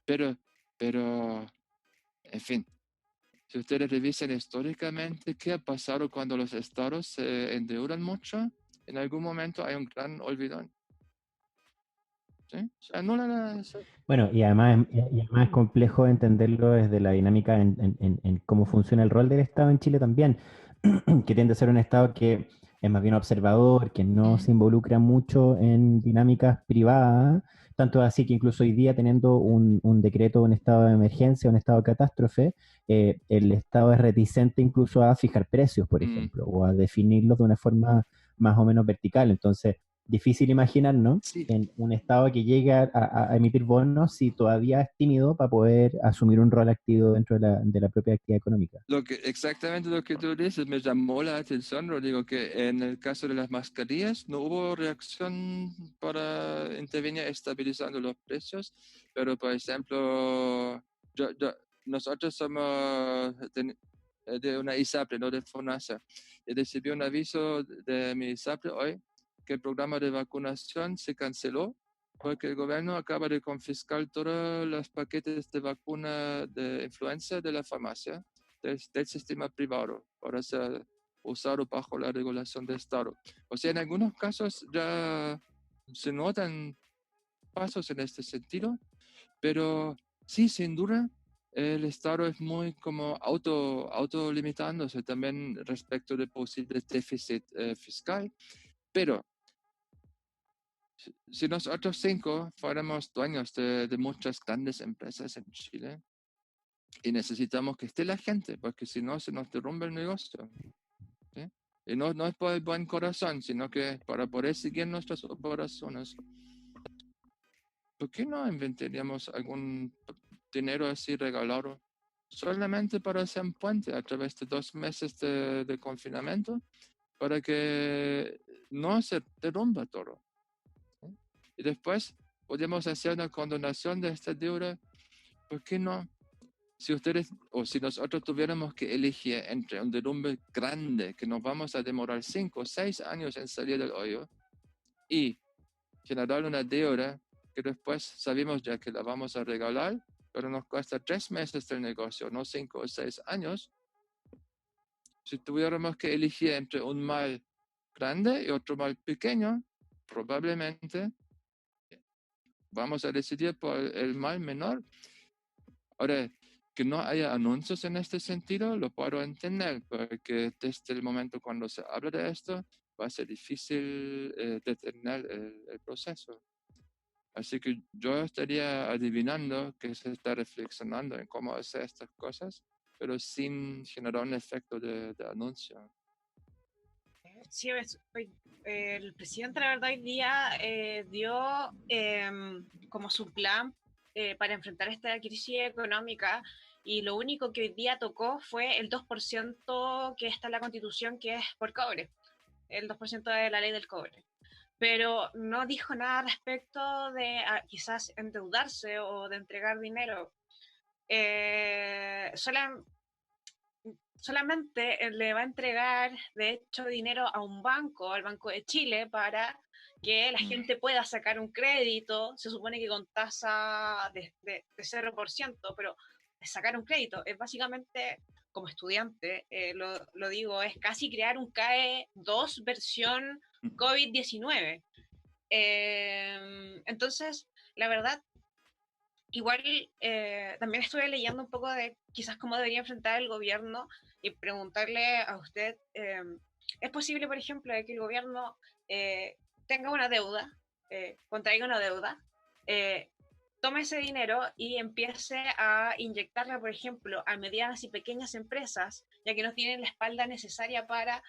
Pero, en fin, si ustedes revisan históricamente qué ha pasado cuando los estados se endeudan mucho, en algún momento hay un gran olvidón. ¿Sí? Se anula la... Bueno, y además es complejo entenderlo desde la dinámica en cómo funciona el rol del Estado en Chile también, que tiende a ser un Estado que es más bien observador, que no se involucra mucho en dinámicas privadas, tanto así que incluso hoy día teniendo un decreto, un estado de emergencia, un estado de catástrofe, el Estado es reticente incluso a fijar precios, por ejemplo, o a definirlos de una forma más o menos vertical. Entonces, difícil imaginar, ¿no? Sí, En un estado que llegue a emitir bonos si todavía es tímido para poder asumir un rol activo dentro de la propia actividad económica. exactamente lo que tú dices me llamó la atención, Rodrigo, que en el caso de las mascarillas no hubo reacción para intervenir estabilizando los precios, pero por ejemplo, nosotros somos de una ISAPRE, no de FONASA, y recibí un aviso de mi ISAPRE hoy que el programa de vacunación se canceló porque el gobierno acaba de confiscar todos los paquetes de vacuna de influenza de la farmacia del sistema privado para ser usado bajo la regulación del Estado. O sea, en algunos casos ya se notan pasos en este sentido, pero sí, sin duda, el Estado es muy como autolimitándose también respecto de posibles déficit fiscal, pero si nosotros 5 fuéramos dueños de muchas grandes empresas en Chile y necesitamos que esté la gente, porque si no se nos derrumba el negocio. ¿Sí? Y no es por el buen corazón, sino que para poder seguir nuestras operaciones. ¿Por qué no inventaríamos algún dinero así regalado? Solamente para hacer un puente a través de 2 meses de confinamiento, para que no se derrumba todo. ¿Sí? Y después podemos hacer una condonación de esta deuda. ¿Por qué no? Si ustedes o si nosotros tuviéramos que elegir entre un derrumbe grande que nos vamos a demorar 5 o 6 años en salir del hoyo y generar una deuda que después sabemos ya que la vamos a regalar, pero nos cuesta 3 meses del negocio, no 5 o 6 años. Si tuviéramos que elegir entre un mal grande y otro mal pequeño, probablemente vamos a decidir por el mal menor. Ahora, que no haya anuncios en este sentido, lo puedo entender, porque desde el momento cuando se habla de esto, va a ser difícil detener el proceso. Así que yo estaría adivinando que se está reflexionando en cómo hacer estas cosas, pero sin generar un efecto de anuncio. Sí, el presidente, la verdad, hoy día dio como su plan para enfrentar esta crisis económica, y lo único que hoy día tocó fue el 2% que está en la Constitución, que es por cobre, el 2% de la ley del cobre. Pero no dijo nada respecto de quizás endeudarse o de entregar dinero. Eh, sola- Solamente le va a entregar, de hecho, dinero a un banco, al Banco de Chile, para que la gente pueda sacar un crédito. Se supone que con tasa de 0%, pero sacar un crédito es básicamente, como estudiante, lo digo, es casi crear un CAE 2 versión COVID-19. Entonces, la verdad, igual también estuve leyendo un poco de quizás cómo debería enfrentar el gobierno, y preguntarle a usted, ¿es posible, por ejemplo, de que el gobierno tenga una deuda, contraiga una deuda, eh, tome ese dinero y empiece a inyectarla, por ejemplo, a medianas y pequeñas empresas, ya que no tienen la espalda necesaria para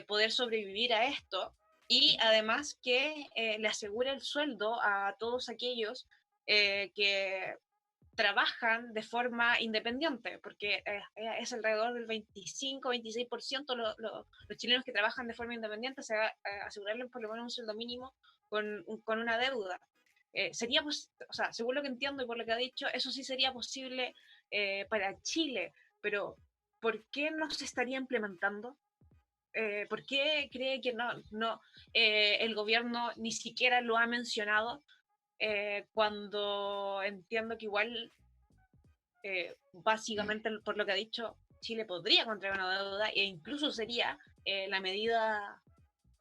poder sobrevivir a esto, y además que le asegure el sueldo a todos aquellos que trabajan de forma independiente, porque es alrededor del 25-26% los chilenos que trabajan de forma independiente, se va a asegurarles por lo menos un sueldo mínimo con una deuda. Sería, o sea, según lo que entiendo y por lo que ha dicho, eso sí sería posible para Chile, pero ¿por qué no se estaría implementando? ¿Por qué cree que el gobierno ni siquiera lo ha mencionado? Cuando entiendo que igual, básicamente por lo que ha dicho, Chile podría contraer una deuda e incluso sería la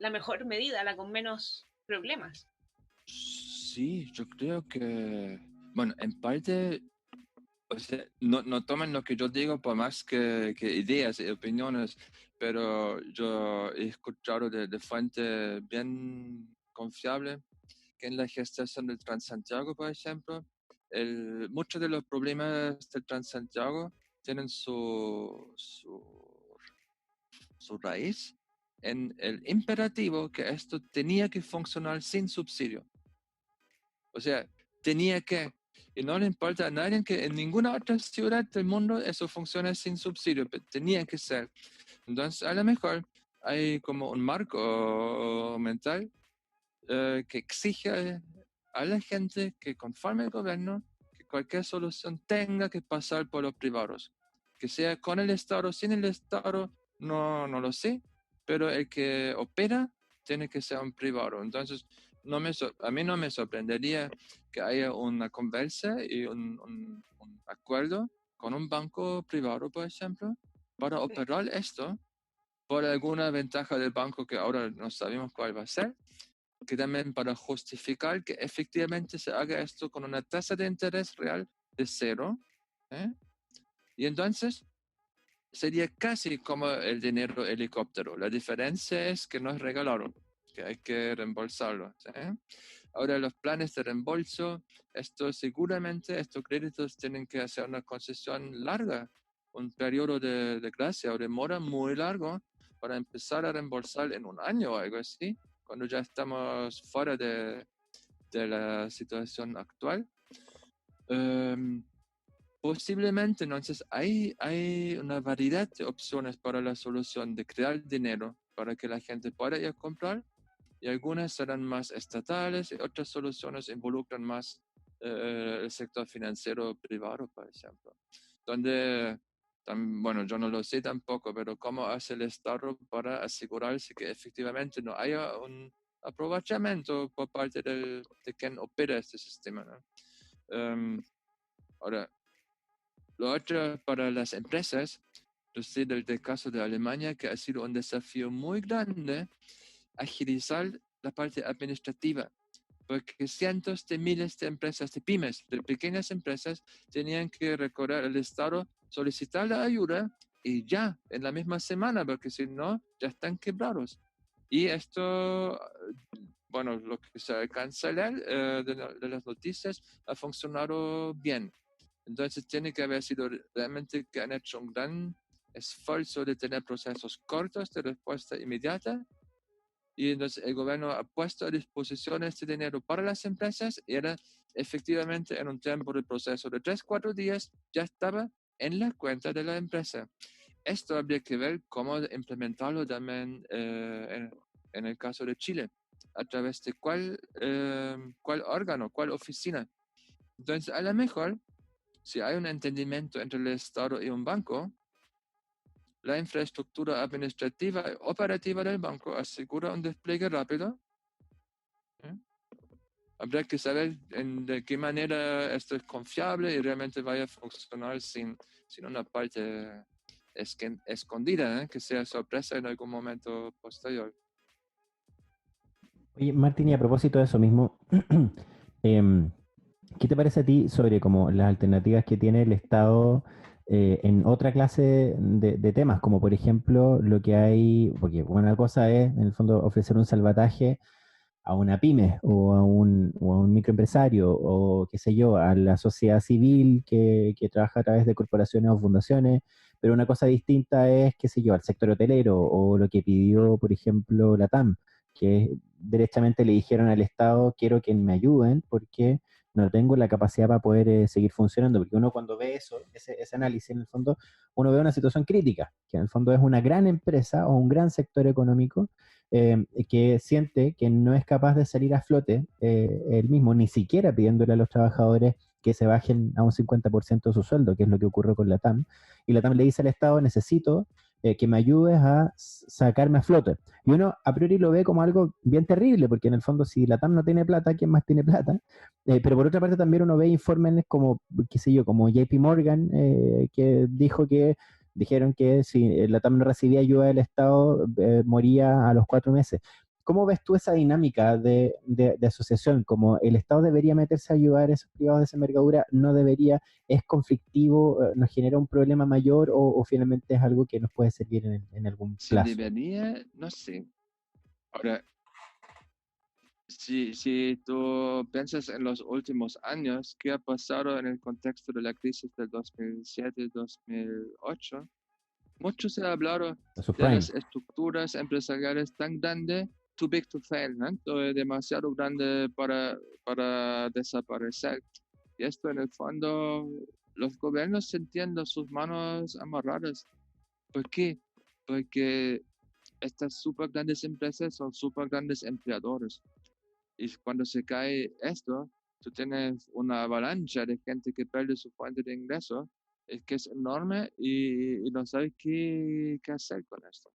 mejor medida, la con menos problemas. Sí, yo creo que, bueno, en parte, o sea, no tomen lo que yo digo por más que ideas y opiniones, pero yo he escuchado de fuente bien confiable que en la gestación del Transantiago, por ejemplo, muchos de los problemas del Transantiago tienen su raíz en el imperativo que esto tenía que funcionar sin subsidio. O sea, tenía que, y no le importa a nadie que en ninguna otra ciudad del mundo eso funcione sin subsidio, pero tenía que ser. Entonces, a lo mejor hay como un marco mental que exige a la gente que conforme el gobierno que cualquier solución tenga que pasar por los privados. Que sea con el Estado, sin el Estado, no lo sé, pero el que opera tiene que ser un privado. Entonces, a mí no me sorprendería que haya una conversa y un acuerdo con un banco privado, por ejemplo, para operar esto por alguna ventaja del banco que ahora no sabemos cuál va a ser, que también para justificar que efectivamente se haga esto con una tasa de interés real de 0. Y entonces sería casi como el dinero helicóptero. La diferencia es que no es regalado, que hay que reembolsarlo. ¿Sí? Ahora, los planes de reembolso, seguramente estos créditos tienen que hacer una concesión larga, un periodo de gracia o de mora muy largo para empezar a reembolsar en un año o algo así, cuando ya estamos fuera de la situación actual. Posiblemente, entonces, hay una variedad de opciones para la solución de crear dinero para que la gente pueda ir a comprar, y algunas serán más estatales y otras soluciones involucran más el sector financiero privado, por ejemplo. Donde, bueno, yo no lo sé tampoco, pero cómo hace el Estado para asegurarse que efectivamente no haya un aprovechamiento por parte de quien opera este sistema, ¿no? Ahora, lo otro para las empresas, yo sé del caso de Alemania que ha sido un desafío muy grande agilizar la parte administrativa, porque cientos de miles de empresas, de pymes, de pequeñas empresas, tenían que recorrer al Estado, solicitar la ayuda y ya, en la misma semana, porque si no, ya están quebrados. Y esto, bueno, lo que se alcanza a leer de las noticias, ha funcionado bien. Entonces tiene que haber sido realmente que han hecho un gran esfuerzo de tener procesos cortos de respuesta inmediata, y entonces el gobierno ha puesto a disposición este dinero para las empresas y era efectivamente en un tiempo de proceso de 3-4 días ya estaba en la cuenta de la empresa. Esto habría que ver cómo implementarlo también en el caso de Chile, a través de cuál órgano, cuál oficina. Entonces, a lo mejor, si hay un entendimiento entre el Estado y un banco, la infraestructura administrativa y operativa del banco asegura un despliegue rápido. Habrá que saber de qué manera esto es confiable y realmente vaya a funcionar sin una parte escondida, que sea sorpresa en algún momento posterior. Oye, Martín, y a propósito de eso mismo, ¿qué te parece a ti sobre como las alternativas que tiene el Estado en otra clase de temas? Como por ejemplo lo que hay, porque una cosa es en el fondo ofrecer un salvataje a una pyme o a un microempresario o qué sé yo, a la sociedad civil que trabaja a través de corporaciones o fundaciones, pero una cosa distinta es, qué sé yo, al sector hotelero o lo que pidió, por ejemplo, la TAM, que derechamente le dijeron al Estado, quiero que me ayuden porque no tengo la capacidad para poder seguir funcionando, porque uno cuando ve eso, ese análisis en el fondo, uno ve una situación crítica, que en el fondo es una gran empresa o un gran sector económico que siente que no es capaz de salir a flote él mismo, ni siquiera pidiéndole a los trabajadores que se bajen a un 50% de su sueldo, que es lo que ocurrió con la TAM, y la TAM le dice al Estado, necesito que me ayudes a sacarme a flote. Y uno a priori lo ve como algo bien terrible, porque en el fondo si la TAM no tiene plata, ¿quién más tiene plata? Pero por otra parte también uno ve informes como, qué sé yo, como JP Morgan, que dijeron que si la TAM no recibía ayuda del Estado, moría a los 4 meses. ¿Cómo ves tú esa dinámica de asociación? Como el Estado debería meterse a ayudar a esos privados de esa envergadura, no debería, es conflictivo, nos genera un problema mayor o finalmente es algo que nos puede servir en algún Si plazo. debería, no sé. Ahora, si tú piensas en los últimos años, ¿qué ha pasado en el contexto de la crisis del 2007-2008? Mucho se ha hablado De de las subprime. estructuras empresariales tan grandes, too big to fail, ¿no? Demasiado grande para desaparecer. Y esto en el fondo, los gobiernos sentían sus manos amarradas. ¿Por qué? Porque estas súper grandes empresas son súper grandes empleadores. Y cuando se cae esto, tú tienes una avalancha de gente que pierde su fuente de ingreso, que es enorme y no sabes qué hacer con esto.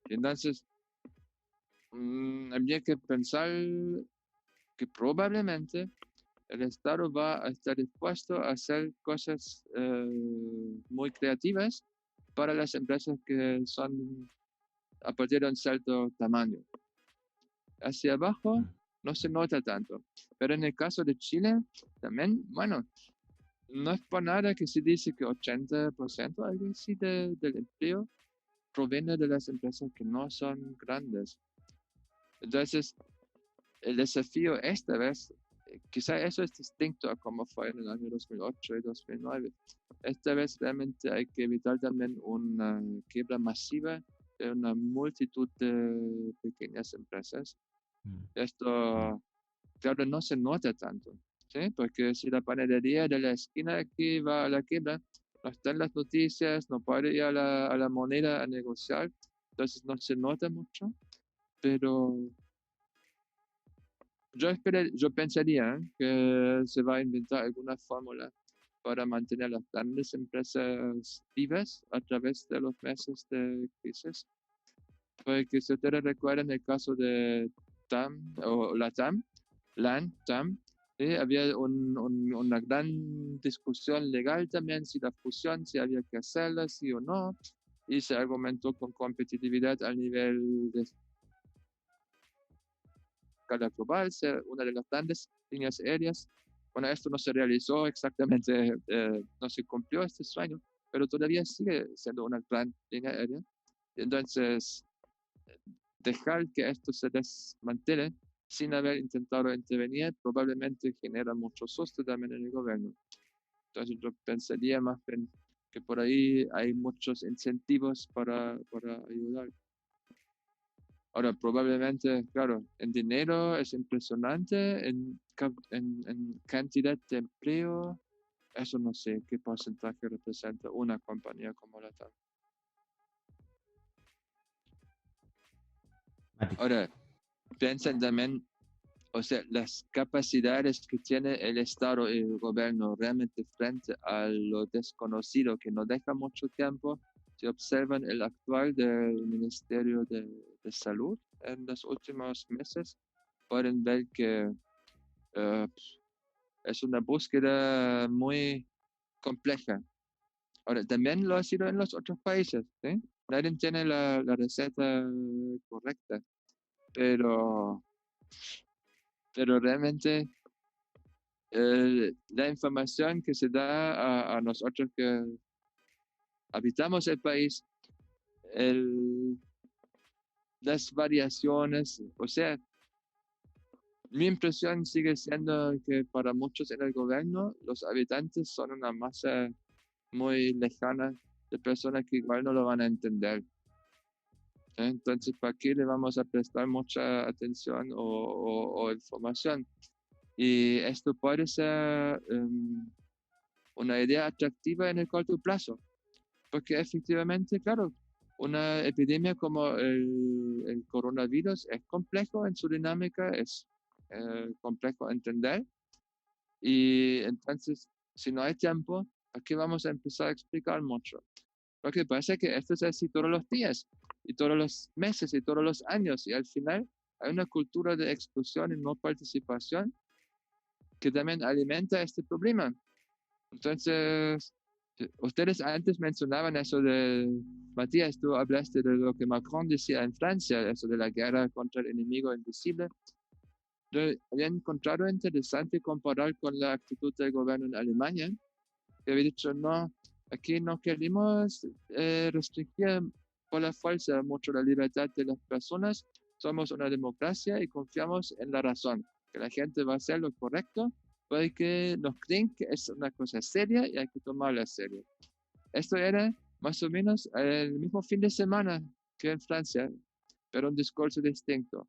Y entonces, habría que pensar que probablemente el Estado va a estar dispuesto a hacer cosas muy creativas para las empresas que son a partir de un cierto tamaño. Hacia abajo no se nota tanto, pero en el caso de Chile también, bueno, no es por nada que se dice que 80%, algo así, del empleo proviene de las empresas que no son grandes. Entonces, el desafío esta vez, quizá eso es distinto a como fue en el año 2008 y 2009. Esta vez realmente hay que evitar también una quiebra masiva de una multitud de pequeñas empresas. Esto, claro, no se nota tanto, ¿sí? Porque si la panadería de la esquina aquí va a la quiebra, no está en las noticias, no puede ir a la Moneda a negociar, entonces no se nota mucho, pero yo pensaría que se va a inventar alguna fórmula para mantener las grandes empresas vivas a través de los meses de crisis. Porque si ustedes recuerdan el caso de TAM o la TAM, TAM, había una gran discusión legal también si la fusión, si había que hacerla, sí o no, y se argumentó con competitividad al nivel de escala global, ser una de las grandes líneas aéreas. Bueno, esto no se realizó exactamente, no se cumplió este sueño, pero todavía sigue siendo una gran línea aérea. Entonces, dejar que esto se desmantele sin haber intentado intervenir probablemente genera mucho susto también en el gobierno. Entonces yo pensaría más bien que por ahí hay muchos incentivos para ayudar. Ahora, probablemente, claro, en dinero es impresionante, en cantidad de empleo, eso no sé qué porcentaje representa una compañía como la TAM. Ahora, piensen también, o sea, las capacidades que tiene el Estado y el gobierno realmente frente a lo desconocido que no deja mucho tiempo. Si observan el actual del Ministerio de Salud en los últimos meses, pueden ver que es una búsqueda muy compleja. Ahora, también lo ha sido en los otros países, ¿sí? Nadie tiene la receta correcta, pero realmente la información que se da a nosotros que habitamos el país, las variaciones, o sea, mi impresión sigue siendo que para muchos en el gobierno los habitantes son una masa muy lejana de personas que igual no lo van a entender. Entonces, ¿para qué le vamos a prestar mucha atención o información? Y esto puede ser una idea atractiva en el corto plazo, porque efectivamente, claro, una epidemia como el coronavirus es complejo en su dinámica, es complejo entender, y entonces, si no hay tiempo, aquí vamos a empezar a explicar mucho. Lo que pasa es que esto es así todos los días, y todos los meses, y todos los años, y al final hay una cultura de exclusión y no participación que también alimenta este problema. Entonces, ustedes antes mencionaban eso de, Matías, tú hablaste de lo que Macron decía en Francia, eso de la guerra contra el enemigo invisible. Yo había encontrado interesante comparar con la actitud del gobierno en Alemania, que había dicho, no, aquí no queremos restringir por la fuerza mucho la libertad de las personas, somos una democracia y confiamos en la razón, que la gente va a hacer lo correcto porque nos creen que es una cosa seria y hay que tomarla serio. Esto era más o menos el mismo fin de semana que en Francia, pero un discurso distinto.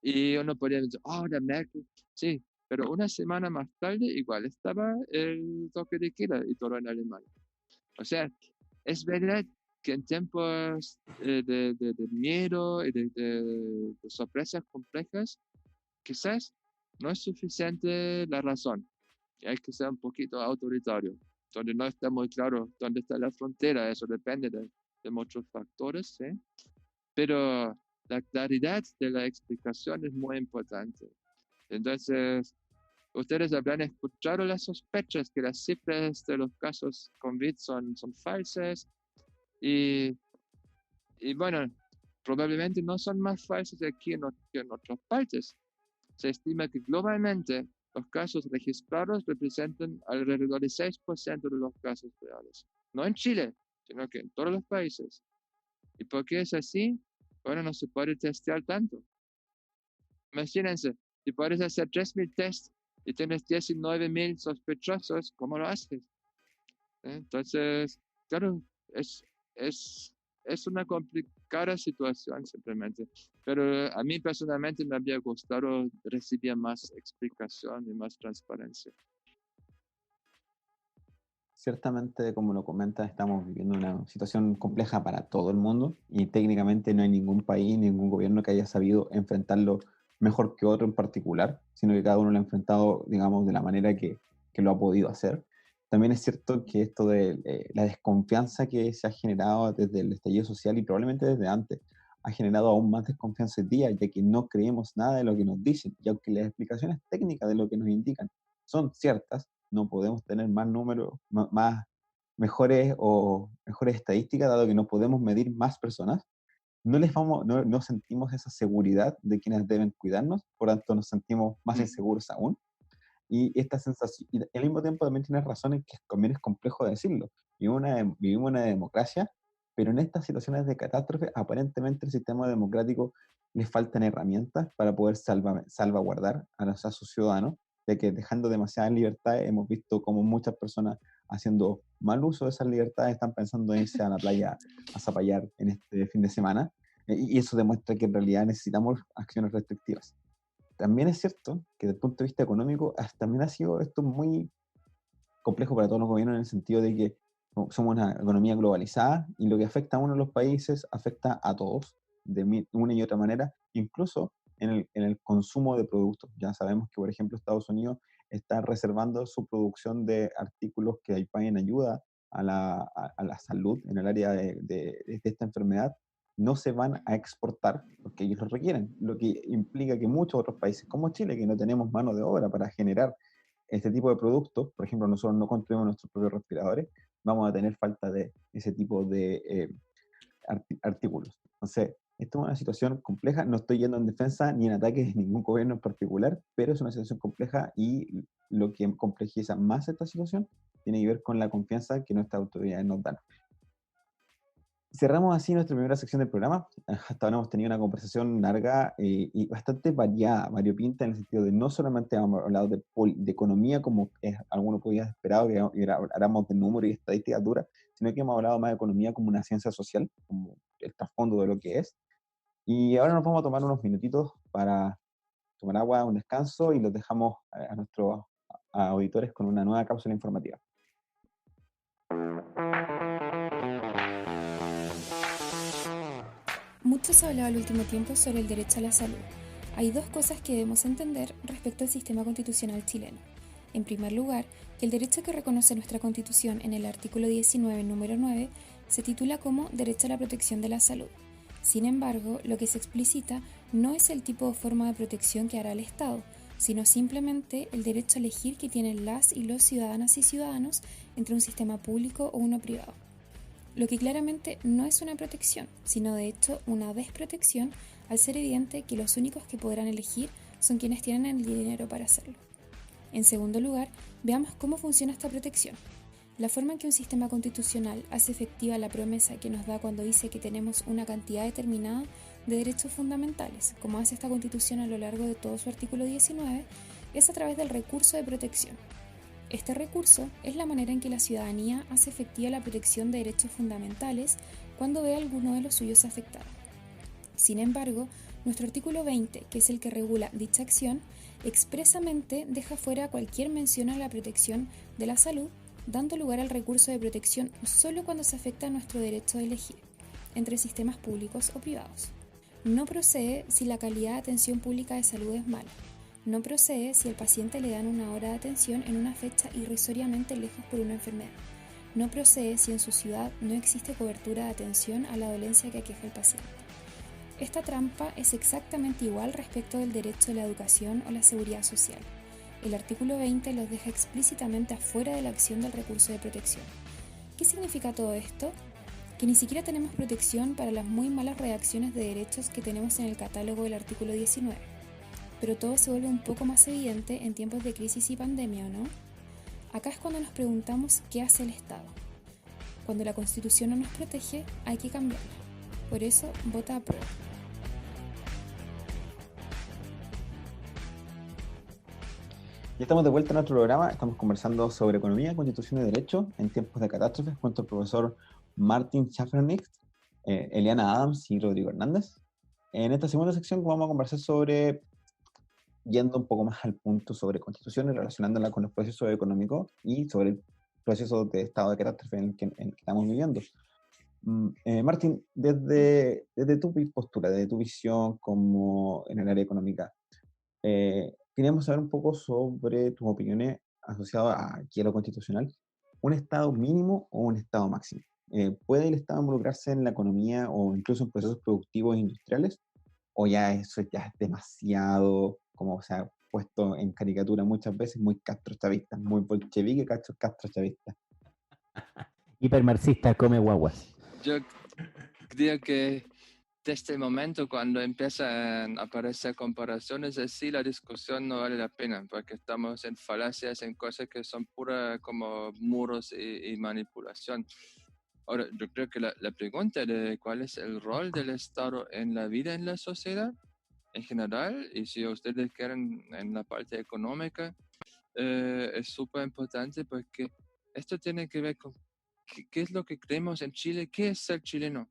Y uno podría decir, oh, la Merkel, sí, pero una semana más tarde igual estaba el toque de queda y todo en Alemania. O sea, es verdad que en tiempos de miedo y de sorpresas complejas, quizás no es suficiente la razón. Y hay que ser un poquito autoritario, donde no está muy claro dónde está la frontera, eso depende de muchos factores, ¿sí? Pero la claridad de la explicación es muy importante. Entonces, ustedes habrán escuchado las sospechas que las cifras de los casos COVID son falsas y, y bueno, probablemente no son más falsas aquí que en otras partes. Se estima que globalmente los casos registrados representan alrededor del 6% de los casos reales. No en Chile, sino que en todos los países. ¿Y por qué es así? Bueno, no se puede testear tanto. Imagínense, si puedes hacer 3.000 tests y tienes 19.000 sospechosos, ¿cómo lo haces? Entonces, claro, es, es, es una complicada situación simplemente. Pero a mí personalmente me habría gustado recibir más explicación y más transparencia. Ciertamente, como lo comentas, estamos viviendo una situación compleja para todo el mundo y técnicamente no hay ningún país, ningún gobierno que haya sabido enfrentarlo mejor que otro en particular, sino que cada uno lo ha enfrentado, digamos, de la manera que lo ha podido hacer. También es cierto que esto de la desconfianza que se ha generado desde el estallido social y probablemente desde antes, ha generado aún más desconfianza hoy día, ya que no creemos nada de lo que nos dicen, y aunque las explicaciones técnicas de lo que nos indican son ciertas, no podemos tener más números, mejores estadísticas, dado que no podemos medir más personas. No sentimos esa seguridad de quienes deben cuidarnos, por tanto nos sentimos más inseguros aún. Y esta sensación, y al mismo tiempo también tienes razón en que también es complejo decirlo. Vivimos una democracia, pero en estas situaciones de catástrofe, aparentemente el sistema democrático les faltan herramientas para poder salvaguardar a sus ciudadanos, ya que dejando demasiadas libertades, hemos visto como muchas personas haciendo mal uso de esas libertades están pensando en irse a la playa a zapallar en este fin de semana, y eso demuestra que en realidad necesitamos acciones restrictivas. También es cierto que desde el punto de vista económico también ha sido esto muy complejo para todos los gobiernos en el sentido de que somos una economía globalizada y lo que afecta a uno de los países afecta a todos de una y otra manera, incluso en el consumo de productos. Ya sabemos que, por ejemplo, Estados Unidos está reservando su producción de artículos que paguen ayuda a la salud en el área de esta enfermedad, no se van a exportar porque ellos lo requieren, lo que implica que muchos otros países como Chile, que no tenemos mano de obra para generar este tipo de productos, por ejemplo, nosotros no construimos nuestros propios respiradores, vamos a tener falta de ese tipo de artículos. Entonces, esto es una situación compleja, no estoy yendo en defensa ni en ataque de ningún gobierno en particular, pero es una situación compleja y lo que complejiza más esta situación tiene que ver con la confianza que nuestras autoridades nos dan. Cerramos así nuestra primera sección del programa. Hasta ahora hemos tenido una conversación larga y bastante variopinta en el sentido de no solamente hemos hablado de economía como alguno podía esperar, que habláramos de números y estadísticas duras, sino que hemos hablado más de economía como una ciencia social, como el trasfondo de lo que es. Y ahora nos vamos a tomar unos minutitos para tomar agua, un descanso, y los dejamos a nuestros auditores con una nueva cápsula informativa. Mucho se ha hablado al último tiempo sobre el derecho a la salud. Hay dos cosas que debemos entender respecto al sistema constitucional chileno. En primer lugar, que el derecho que reconoce nuestra Constitución en el artículo 19, número 9, se titula como Derecho a la protección de la salud. Sin embargo, lo que se explicita no es el tipo o forma de protección que hará el Estado, sino simplemente el derecho a elegir que tienen las y los ciudadanas y ciudadanos entre un sistema público o uno privado. Lo que claramente no es una protección, sino de hecho una desprotección, al ser evidente que los únicos que podrán elegir son quienes tienen el dinero para hacerlo. En segundo lugar, veamos cómo funciona esta protección. La forma en que un sistema constitucional hace efectiva la promesa que nos da cuando dice que tenemos una cantidad determinada de derechos fundamentales, como hace esta Constitución a lo largo de todo su artículo 19, es a través del recurso de protección. Este recurso es la manera en que la ciudadanía hace efectiva la protección de derechos fundamentales cuando ve a alguno de los suyos afectado. Sin embargo, nuestro artículo 20, que es el que regula dicha acción, expresamente deja fuera cualquier mención a la protección de la salud, dando lugar al recurso de protección solo cuando se afecta nuestro derecho de elegir, entre sistemas públicos o privados. No procede si la calidad de atención pública de salud es mala. No procede si al paciente le dan una hora de atención en una fecha irrisoriamente lejos por una enfermedad. No procede si en su ciudad no existe cobertura de atención a la dolencia que aqueja al paciente. Esta trampa es exactamente igual respecto del derecho a la educación o la seguridad social. El artículo 20 los deja explícitamente afuera de la acción del recurso de protección. ¿Qué significa todo esto? Que ni siquiera tenemos protección para las muy malas redacciones de derechos que tenemos en el catálogo del artículo 19. Pero todo se vuelve un poco más evidente en tiempos de crisis y pandemia, ¿o no? Acá es cuando nos preguntamos qué hace el Estado. Cuando la Constitución no nos protege, hay que cambiarla. Por eso, vota a prueba. Ya estamos de vuelta en nuestro programa. Estamos conversando sobre economía, constitución y derecho en tiempos de catástrofes junto al profesor Martin Schaffernick, Eliana Adams y Rodrigo Hernández. En esta segunda sección vamos a conversar sobre, yendo un poco más al punto, sobre constituciones, relacionándola con los procesos económicos y sobre el proceso de estado de catástrofe en el que estamos viviendo. Martín, desde tu postura, desde tu visión como en el área económica, queríamos saber un poco sobre tus opiniones asociadas a lo constitucional. ¿Un Estado mínimo o un Estado máximo? ¿Puede el Estado involucrarse en la economía o incluso en procesos productivos e industriales? ¿O ya eso ya es demasiado, como se ha puesto en caricatura muchas veces, muy castrochavista, muy bolchevique, castrochavista? Hipermarxista come guaguas. Yo creo que desde el momento cuando empiezan a aparecer comparaciones así, la discusión no vale la pena, porque estamos en falacias, en cosas que son puras como muros y manipulación. Ahora, yo creo que la pregunta de cuál es el rol del Estado en la vida en la sociedad en general, y si ustedes quieren en la parte económica, es súper importante porque esto tiene que ver con qué es lo que creemos en Chile, qué es ser chileno.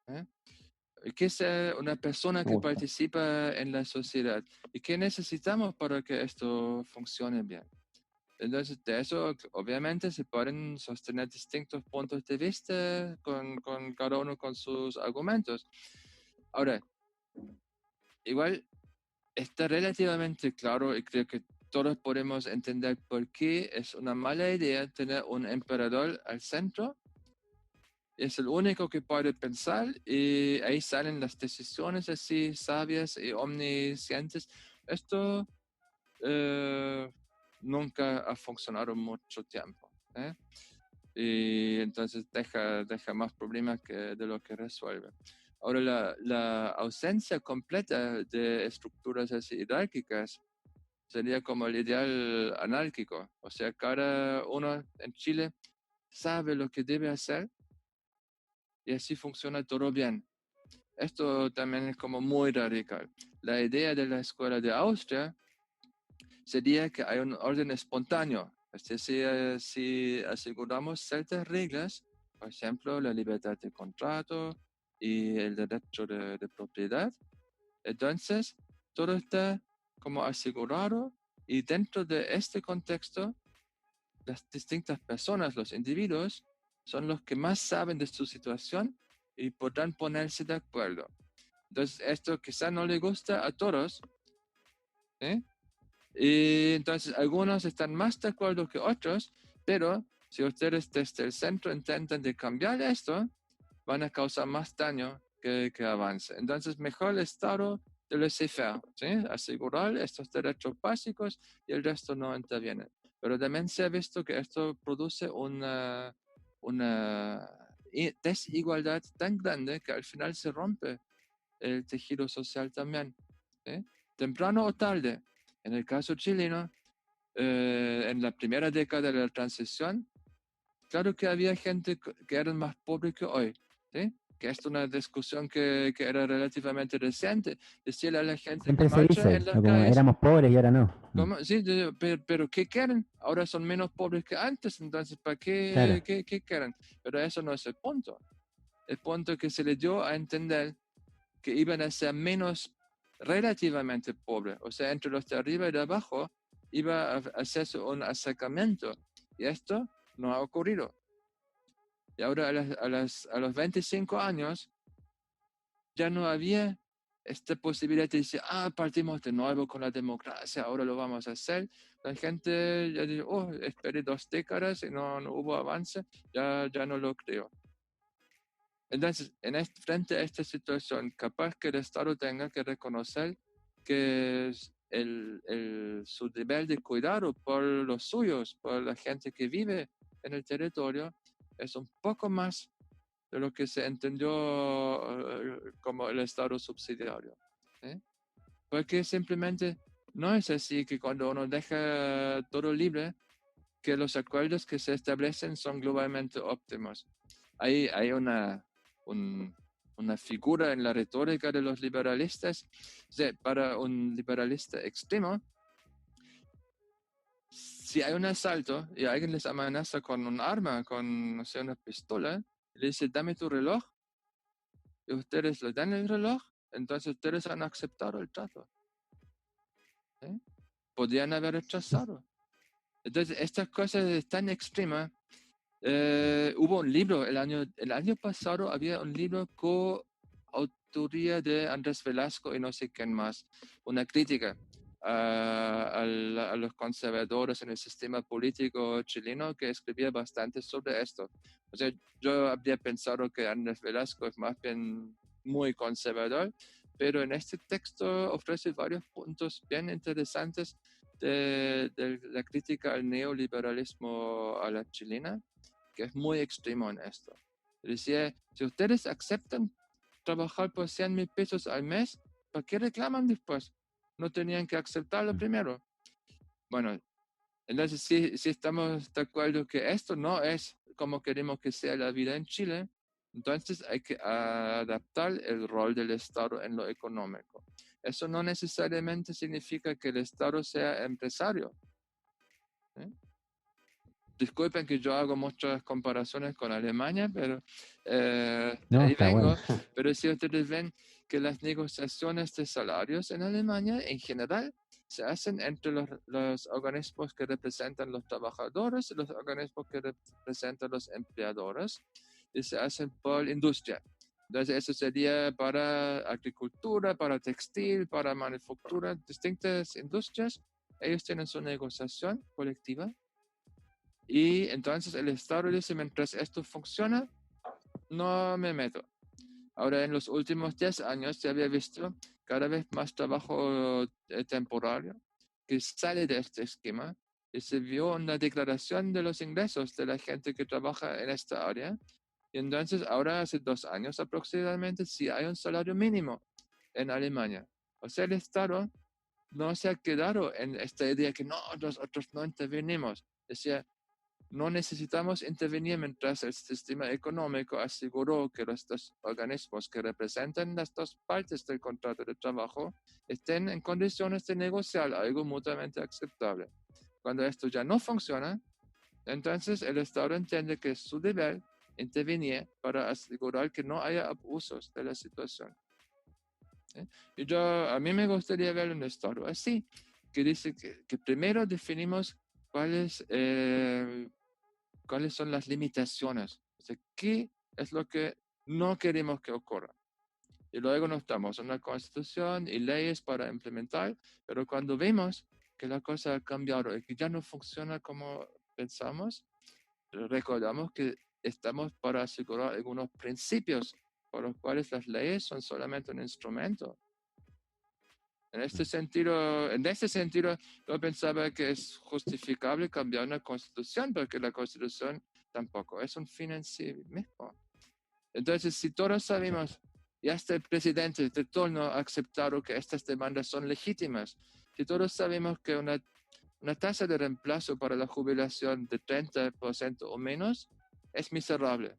¿Eh? ¿Qué es una persona que participa en la sociedad? ¿Y qué necesitamos para que esto funcione bien? Entonces, de eso obviamente se pueden sostener distintos puntos de vista con cada uno con sus argumentos. Ahora, igual está relativamente claro y creo que todos podemos entender por qué es una mala idea tener un emperador al centro. Es el único que puede pensar y ahí salen las decisiones así sabias y omniscientes. Esto nunca ha funcionado mucho tiempo. Y entonces deja más problemas de lo que resuelve. Ahora, la ausencia completa de estructuras así jerárquicas sería como el ideal anárquico. O sea, cada uno en Chile sabe lo que debe hacer y así funciona todo bien. Esto también es como muy radical. La idea de la escuela de Austria sería que hay un orden espontáneo. Es decir, si aseguramos ciertas reglas, por ejemplo, la libertad de contrato y el derecho de propiedad, entonces todo está como asegurado y dentro de este contexto, las distintas personas, los individuos, son los que más saben de su situación y podrán ponerse de acuerdo. Entonces, esto quizá no le gusta a todos, ¿eh? Y entonces algunos están más de acuerdo que otros, pero si ustedes desde el centro intentan de cambiar esto, van a causar más daño que avance. Entonces, mejor el Estado de laissez-faire, ¿sí? Asegurar estos derechos básicos y el resto no interviene. Pero también se ha visto que esto produce una desigualdad tan grande que al final se rompe el tejido social también, ¿sí? Temprano o tarde. En el caso chileno, en la primera década de la transición, claro que había gente que era más pobre que hoy, ¿sí? Que es una discusión que era relativamente reciente. Decirle a la gente que Siempre se marcha dice, en las como calles, éramos pobres y ahora no. ¿cómo? Sí, pero ¿qué quieren? Ahora son menos pobres que antes, entonces ¿para Claro. qué quieren? Pero eso no es el punto. El punto que se le dio a entender que iban a ser menos relativamente pobres, o sea, entre los de arriba y de abajo iba a hacerse un acercamiento, y esto no ha ocurrido. Y ahora a los 25 años ya no había esta posibilidad de decir, partimos de nuevo con la democracia, ahora lo vamos a hacer. La gente ya dice, esperé 2 décadas y no hubo avance, ya no lo creo. Entonces, frente a esta situación, capaz que el Estado tenga que reconocer que su nivel de cuidado por los suyos, por la gente que vive en el territorio, es un poco más de lo que se entendió como el Estado subsidiario. ¿Eh? Porque simplemente no es así que cuando uno deja todo libre, que los acuerdos que se establecen son globalmente óptimos. Hay una figura en la retórica de los liberalistas. O sea, para un liberalista extremo, si hay un asalto y alguien les amenaza con un arma, con, no sé, una pistola, le dice, dame tu reloj, y ustedes le dan el reloj, entonces ustedes han aceptado el trato. ¿Eh? Podrían haber rechazado. Entonces, estas cosas están extremas. Hubo un libro, el año pasado había un libro coautoría de Andrés Velasco y no sé quién más, una crítica a los conservadores en el sistema político chileno, que escribía bastante sobre esto. O sea, yo habría pensado que Andrés Velasco es más bien muy conservador, pero en este texto ofrece varios puntos bien interesantes de la crítica al neoliberalismo a la chilena, que es muy extremo en esto. Decía, si ustedes aceptan trabajar por 100,000 pesos al mes, ¿para qué reclaman después? No tenían que aceptarlo primero. Bueno, entonces sí estamos de acuerdo que esto no es como queremos que sea la vida en Chile, entonces hay que adaptar el rol del Estado en lo económico. Eso no necesariamente significa que el Estado sea empresario. ¿Eh? Disculpen que yo hago muchas comparaciones con Alemania, pero de No, ahí está vengo. bueno. Pero si ustedes ven que las negociaciones de salarios en Alemania en general se hacen entre los organismos que representan los trabajadores y los organismos que representan los empleadores, y se hacen por industria. Entonces eso sería para agricultura, para textil, para manufactura, distintas industrias. Ellos tienen su negociación colectiva. Y entonces el Estado dice, mientras esto funciona, no me meto. Ahora, en los últimos 10 años se había visto cada vez más trabajo temporario que sale de este esquema, y se vio una declaración de los ingresos de la gente que trabaja en esta área. Y entonces ahora, hace 2 años aproximadamente, sí hay un salario mínimo en Alemania. O sea, el Estado no se ha quedado en esta idea que no, nosotros no intervenimos. Decía, no necesitamos intervenir mientras el sistema económico aseguró que los dos organismos que representan las dos partes del contrato de trabajo estén en condiciones de negociar algo mutuamente aceptable. Cuando esto ya no funciona, entonces el Estado entiende que es su deber intervenir para asegurar que no haya abusos de la situación. ¿sí? Y a mí me gustaría ver un Estado así, que dice que primero definimos cuáles son las limitaciones, o sea, qué es lo que no queremos que ocurra. Y luego nos damos una constitución y leyes para implementar, pero cuando vemos que la cosa ha cambiado y que ya no funciona como pensamos, recordamos que estamos para asegurar algunos principios por los cuales las leyes son solamente un instrumento. En este sentido, yo pensaba que es justificable cambiar una constitución, porque la constitución tampoco es un fin en sí mismo. Entonces, si todos sabemos, y hasta el presidente de turno ha aceptado que estas demandas son legítimas, si todos sabemos que una tasa de reemplazo para la jubilación de 30% o menos es miserable,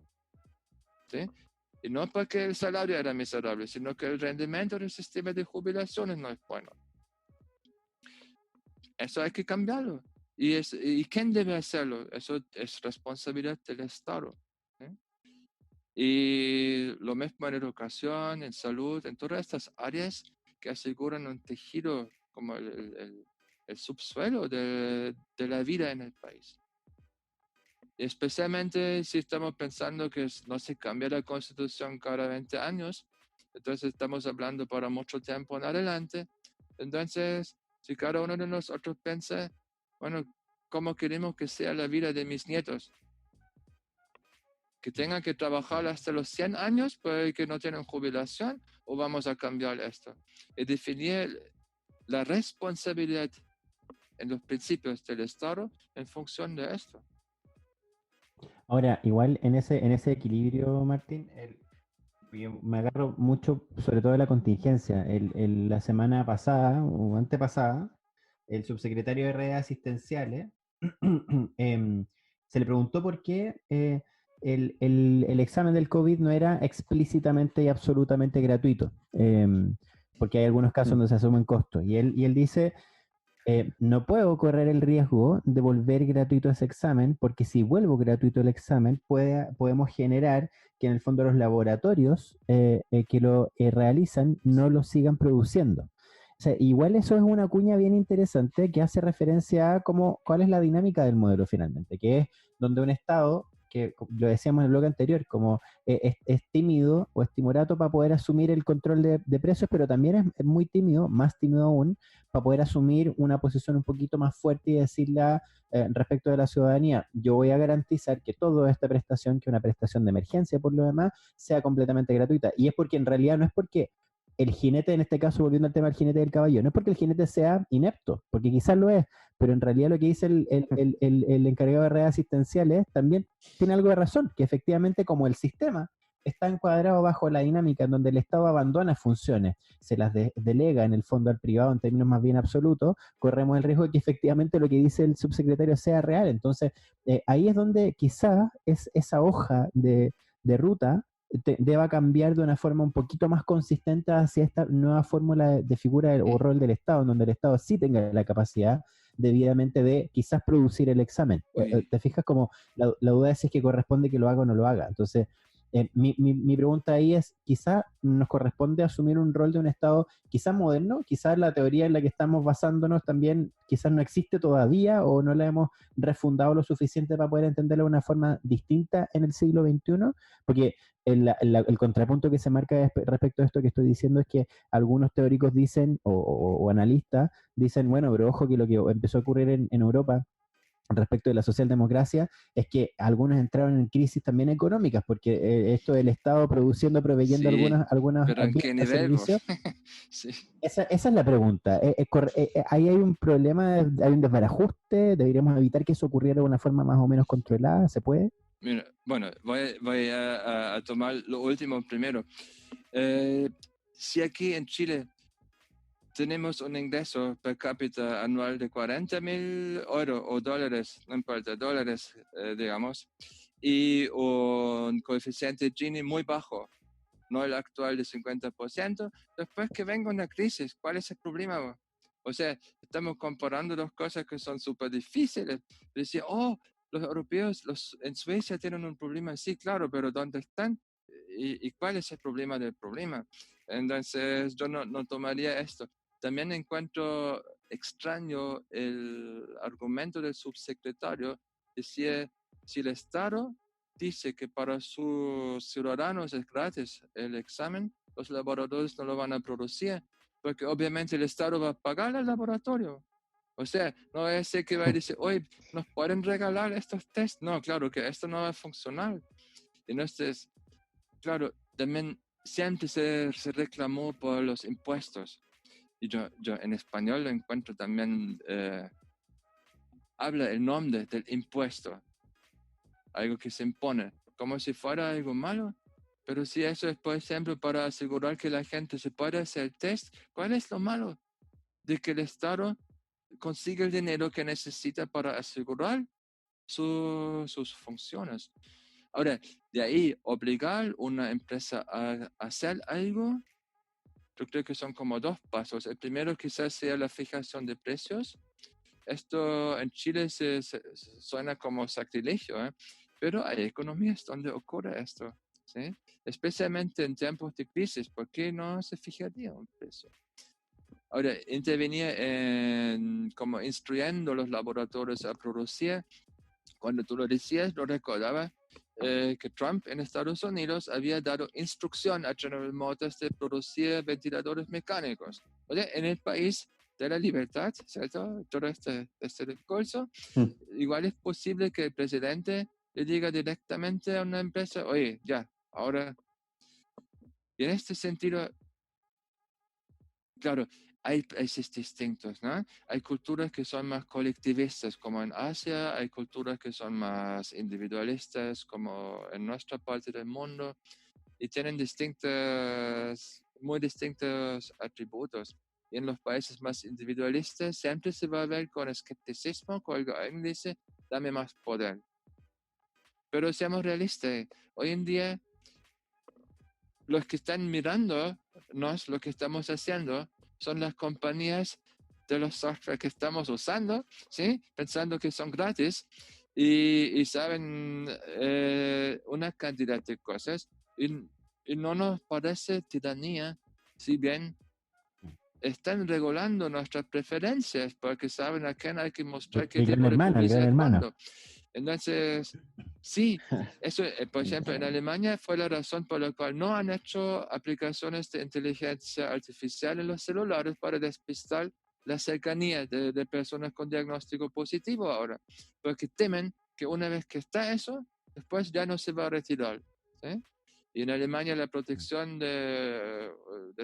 ¿sí? Y no porque el salario era miserable, sino que el rendimiento del sistema de jubilaciones no es bueno. Eso hay que cambiarlo. ¿Y quién debe hacerlo? Eso es responsabilidad del Estado, ¿sí? Y lo mismo en educación, en salud, en todas estas áreas que aseguran un tejido como el subsuelo de la vida en el país. Especialmente si estamos pensando que no se cambia la constitución cada 20 años, entonces estamos hablando para mucho tiempo en adelante. Entonces, si cada uno de nosotros piensa, bueno, ¿cómo queremos que sea la vida de mis nietos? ¿Que tengan que trabajar hasta los 100 años porque no tienen jubilación, o vamos a cambiar esto? Y definir la responsabilidad en los principios del Estado en función de esto. Ahora, igual en ese equilibrio, Martín, yo me agarro mucho, sobre todo de la contingencia. La semana pasada o antepasada, el subsecretario de redes asistenciales se le preguntó por qué el examen del COVID no era explícitamente y absolutamente gratuito, porque hay algunos casos donde se asumen costos. Y él dice, no puedo correr el riesgo de volver gratuito ese examen, porque si vuelvo gratuito el examen, podemos generar que en el fondo los laboratorios que lo realizan no lo sigan produciendo. O sea, igual eso es una cuña bien interesante que hace referencia a cuál es la dinámica del modelo finalmente, que es donde un Estado, que lo decíamos en el bloque anterior, como es tímido o es timorato para poder asumir el control de precios, pero también es muy tímido, más tímido aún, para poder asumir una posición un poquito más fuerte y decirle respecto de la ciudadanía, yo voy a garantizar que toda esta prestación, que es una prestación de emergencia por lo demás, sea completamente gratuita. Y es porque en realidad no es porque el jinete, en este caso, volviendo al tema del jinete del caballo, no es porque el jinete sea inepto, porque quizás lo es, pero en realidad lo que dice el encargado de redes asistenciales también tiene algo de razón, que efectivamente como el sistema está encuadrado bajo la dinámica en donde el Estado abandona funciones, se las delega en el fondo al privado en términos más bien absolutos, corremos el riesgo de que efectivamente lo que dice el subsecretario sea real. Entonces, ahí es donde quizás esa hoja de ruta deba cambiar de una forma un poquito más consistente hacia esta nueva fórmula de figura o rol del Estado, en donde el Estado sí tenga la capacidad debidamente de quizás producir el examen. ¿Te fijas? Como la duda es si es que corresponde que lo haga o no lo haga. Entonces, mi pregunta ahí es, quizás nos corresponde asumir un rol de un Estado quizás moderno, quizás la teoría en la que estamos basándonos también quizás no existe todavía o no la hemos refundado lo suficiente para poder entenderla de una forma distinta en el siglo XXI, porque el contrapunto que se marca respecto a esto que estoy diciendo es que algunos teóricos dicen, o analistas, dicen, bueno, pero ojo que lo que empezó a ocurrir en Europa respecto de la socialdemocracia es que algunos entraron en crisis también económicas, porque esto del Estado produciendo, proveyendo Sí, algunos pero ¿en qué nivel? servicios. Sí. Esa es la pregunta. Ahí hay un problema, hay un desbarajuste, deberíamos evitar que eso ocurriera de una forma más o menos controlada, ¿se puede? Mira, bueno, voy a tomar lo último primero. Si aquí en Chile tenemos un ingreso per cápita anual de 40.000 euros o dólares, no importa, dólares, digamos, y un coeficiente Gini muy bajo, no el actual de 50%, después que venga una crisis, ¿cuál es el problema? O sea, estamos comparando dos cosas que son súper difíciles. Decir, los europeos en Suecia tienen un problema, sí, claro, pero ¿dónde están? ¿Y cuál es el problema del problema? Entonces yo no tomaría esto. También encuentro extraño el argumento del subsecretario. Decía, si el Estado dice que para sus ciudadanos es gratis el examen, los laboratorios no lo van a producir, porque obviamente el Estado va a pagar al laboratorio. O sea, no es que va a decir, oye, ¿nos pueden regalar estos test? No, claro que esto no va a funcionar. Entonces, claro, también siempre se reclamó por los impuestos. Y yo en español lo encuentro también, habla el nombre del impuesto, algo que se impone, como si fuera algo malo. Pero si eso es, por ejemplo, para asegurar que la gente se pueda hacer el test, ¿cuál es lo malo de que el Estado consiga el dinero que necesita para asegurar sus funciones? Ahora, de ahí obligar una empresa a hacer algo, yo creo que son como dos pasos. El primero quizás sea la fijación de precios. Esto en Chile suena como sacrilegio, ¿eh? Pero hay economías donde ocurre esto, ¿sí? Especialmente en tiempos de crisis. ¿Por qué no se fijaría un precio? Ahora, intervenía como instruyendo a los laboratorios a producir. Cuando tú lo decías, lo recordaba, que Trump en Estados Unidos había dado instrucción a General Motors de producir ventiladores mecánicos. O sea, en el país de la libertad, ¿cierto? Todo este discurso, igual es posible que el presidente le diga directamente a una empresa, oye, ya, ahora. Y en este sentido, claro, hay países distintos, ¿no? Hay culturas que son más colectivistas, como en Asia, hay culturas que son más individualistas, como en nuestra parte del mundo, y tienen muy distintos atributos. Y en los países más individualistas siempre se va a ver con escepticismo, cuando alguien dice, dame más poder. Pero seamos realistas, hoy en día los que están mirándonos, lo que estamos haciendo, son las compañías de los software que estamos usando, ¿sí? Pensando que son gratis y saben una cantidad de cosas y no nos parece tiranía, si bien están regulando nuestras preferencias porque saben a quién hay que mostrar qué tipo de publicidad cuándo. Entonces, sí, eso, por ejemplo, en Alemania fue la razón por la cual no han hecho aplicaciones de inteligencia artificial en los celulares para despistar la cercanía de personas con diagnóstico positivo ahora, porque temen que una vez que está eso, después ya no se va a retirar, ¿sí? Y en Alemania la protección de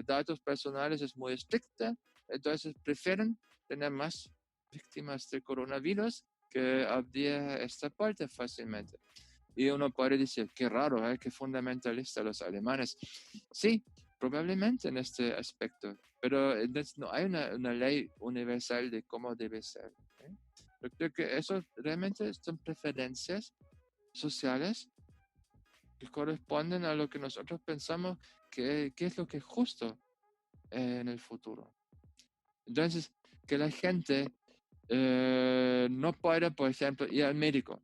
datos personales es muy estricta, entonces prefieren tener más víctimas de coronavirus que abrir esta parte fácilmente. Y uno puede decir, qué raro, qué fundamentalista los alemanes. Sí, probablemente en este aspecto, pero no hay una ley universal de cómo debe ser. Yo creo que eso realmente son preferencias sociales que corresponden a lo que nosotros pensamos que es lo que es justo en el futuro. Entonces, que la gente no pueda, por ejemplo, ir al médico,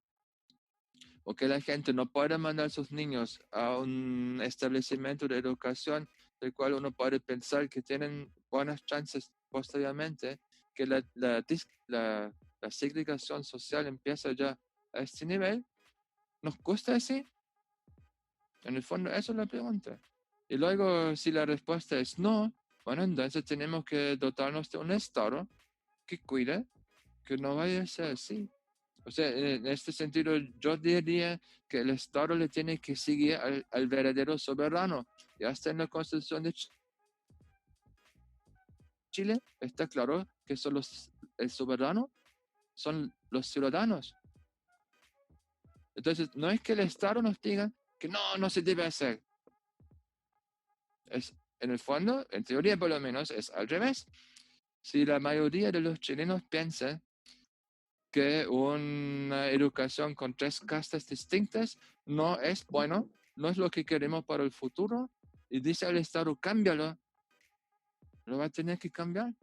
o que la gente no pueda mandar a sus niños a un establecimiento de educación del cual uno puede pensar que tienen buenas chances posteriormente, que la segregación social empieza ya a este nivel. ¿Nos gusta así? En el fondo, eso es la pregunta. Y luego, si la respuesta es no, bueno, entonces tenemos que dotarnos de un Estado que cuide que no vaya a ser así. O sea, en este sentido, yo diría que el Estado le tiene que seguir al verdadero soberano. Y hasta en la Constitución de Chile está claro que el soberano son los ciudadanos. Entonces, no es que el Estado nos diga que no se debe hacer. En el fondo, en teoría por lo menos, es al revés. Si la mayoría de los chilenos piensan que una educación con 3 castas distintas no es bueno, no es lo que queremos para el futuro, y dice al Estado, cámbialo, lo va a tener que cambiar.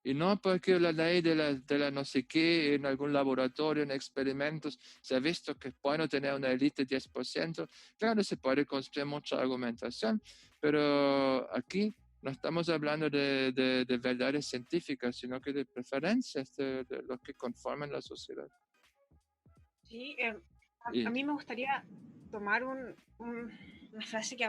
Y no porque la ley de la no sé qué en algún laboratorio, en experimentos, se ha visto que es bueno tener una élite 10%. Claro, se puede construir mucha argumentación, pero aquí no estamos hablando de verdades científicas, sino que de preferencias de los que conforman la sociedad. Sí, Y- a mí me gustaría tomar una frase que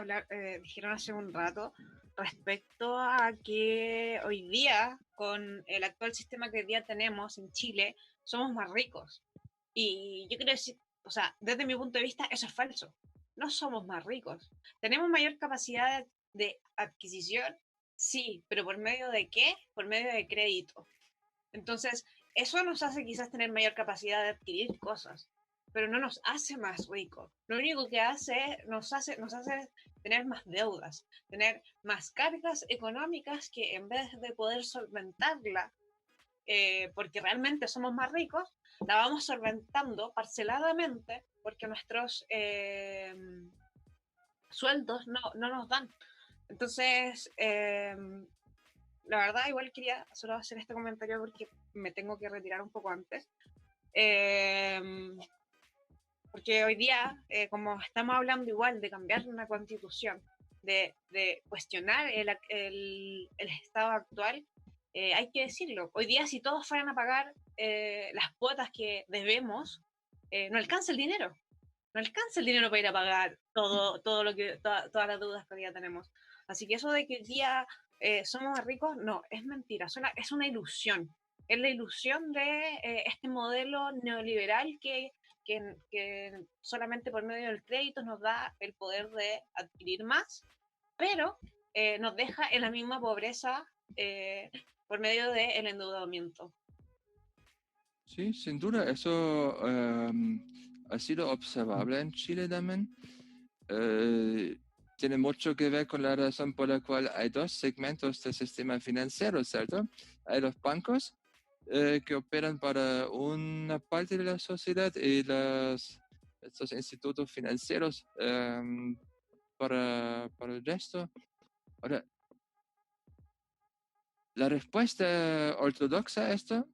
dijeron hace un rato respecto a que hoy día, con el actual sistema que hoy día tenemos en Chile, somos más ricos. Y yo quiero decir, o sea, desde mi punto de vista, eso es falso. No somos más ricos. ¿Tenemos mayor capacidad de adquisición? Sí, pero ¿por medio de qué? Por medio de crédito. Entonces, eso nos hace quizás tener mayor capacidad de adquirir cosas, pero no nos hace más ricos. Lo único que nos hace tener más deudas, tener más cargas económicas que en vez de poder solventarla, porque realmente somos más ricos, la vamos solventando parceladamente porque nuestros sueldos no nos dan. Entonces, la verdad, igual quería solo hacer este comentario porque me tengo que retirar un poco antes. Porque hoy día, como estamos hablando igual de cambiar una constitución, de cuestionar el estado actual, hay que decirlo. Hoy día, si todos fueran a pagar las cuotas que debemos, no alcanza el dinero. No alcanza el dinero para ir a pagar todo lo que, todas las deudas que hoy día tenemos. Así que eso de que hoy día somos ricos, no, es mentira, es una ilusión. Es la ilusión de este modelo neoliberal que solamente por medio del crédito nos da el poder de adquirir más, pero nos deja en la misma pobreza por medio del endeudamiento. Sí, sin duda, eso ha sido observable en Chile también. Tiene mucho que ver con la razón por la cual hay dos segmentos del sistema financiero, ¿cierto? Hay los bancos que operan para una parte de la sociedad y estos institutos financieros para el resto. Ahora, la respuesta ortodoxa a esto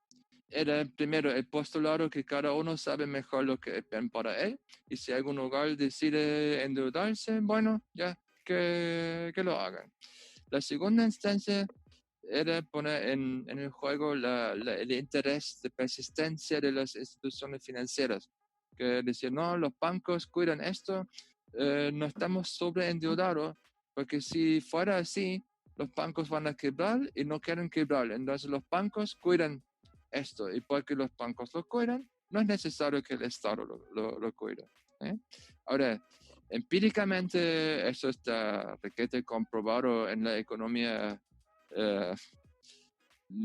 era primero el postulado que cada uno sabe mejor lo que es bien para él, y si algún lugar decide endeudarse, bueno, ya que lo hagan. La segunda instancia era poner en el juego el interés de persistencia de las instituciones financieras, que decían, no, los bancos cuidan esto, no estamos sobreendeudados, porque si fuera así, los bancos van a quebrar y no quieren quebrar, entonces los bancos cuidan esto, y porque los bancos lo cuidan, no es necesario que el Estado lo cuide. Ahora, empíricamente, eso está requete comprobado en la economía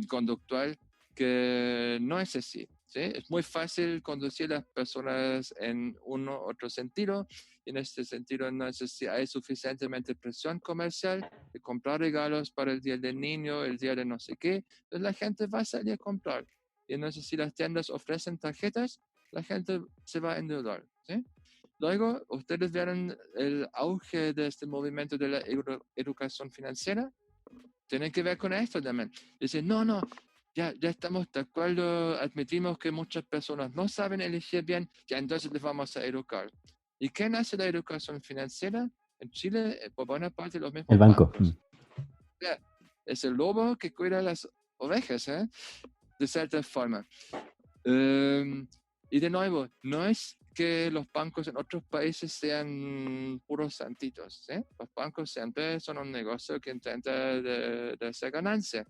conductual, que no es así. ¿Sí? Es muy fácil conducir a las personas en uno u otro sentido, y en este sentido no sé si hay suficientemente presión comercial de comprar regalos para el día del niño, el día de no sé qué, entonces la gente va a salir a comprar. Y entonces si las tiendas ofrecen tarjetas, la gente se va a endeudar. ¿Sí? Luego, ustedes vieron el auge de este movimiento de la educación financiera. Tiene que ver con esto también. Dicen, no, ya estamos de acuerdo, admitimos que muchas personas no saben elegir bien, ya entonces les vamos a educar. ¿Y quién hace la educación financiera? En Chile, por buena parte, los mismos El banco. bancos. Ya, es el lobo que cuida las ovejas, de cierta forma. Y de nuevo, no es que los bancos en otros países sean puros santitos. Los bancos siempre son un negocio que intenta de hacer ganancia.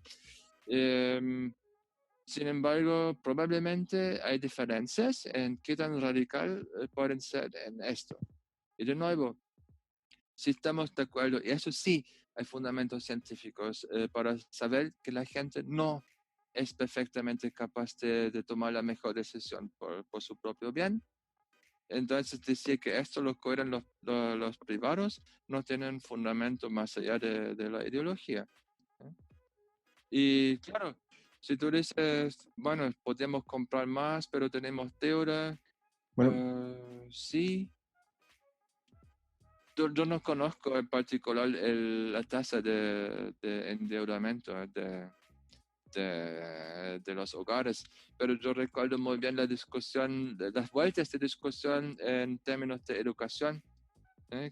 Sin embargo, probablemente hay diferencias en qué tan radical pueden ser en esto. Y de nuevo, si estamos de acuerdo, y eso sí, hay fundamentos científicos para saber que la gente no es perfectamente capaz de tomar la mejor decisión por su propio bien. Entonces, decir que esto lo cobran los privados no tiene fundamento más allá de la ideología. Y claro, si tú dices, bueno, podemos comprar más, pero tenemos deuda, Bueno, sí. Yo no conozco en particular la tasa de endeudamiento de los hogares, pero yo recuerdo muy bien la discusión, las vueltas de discusión en términos de educación,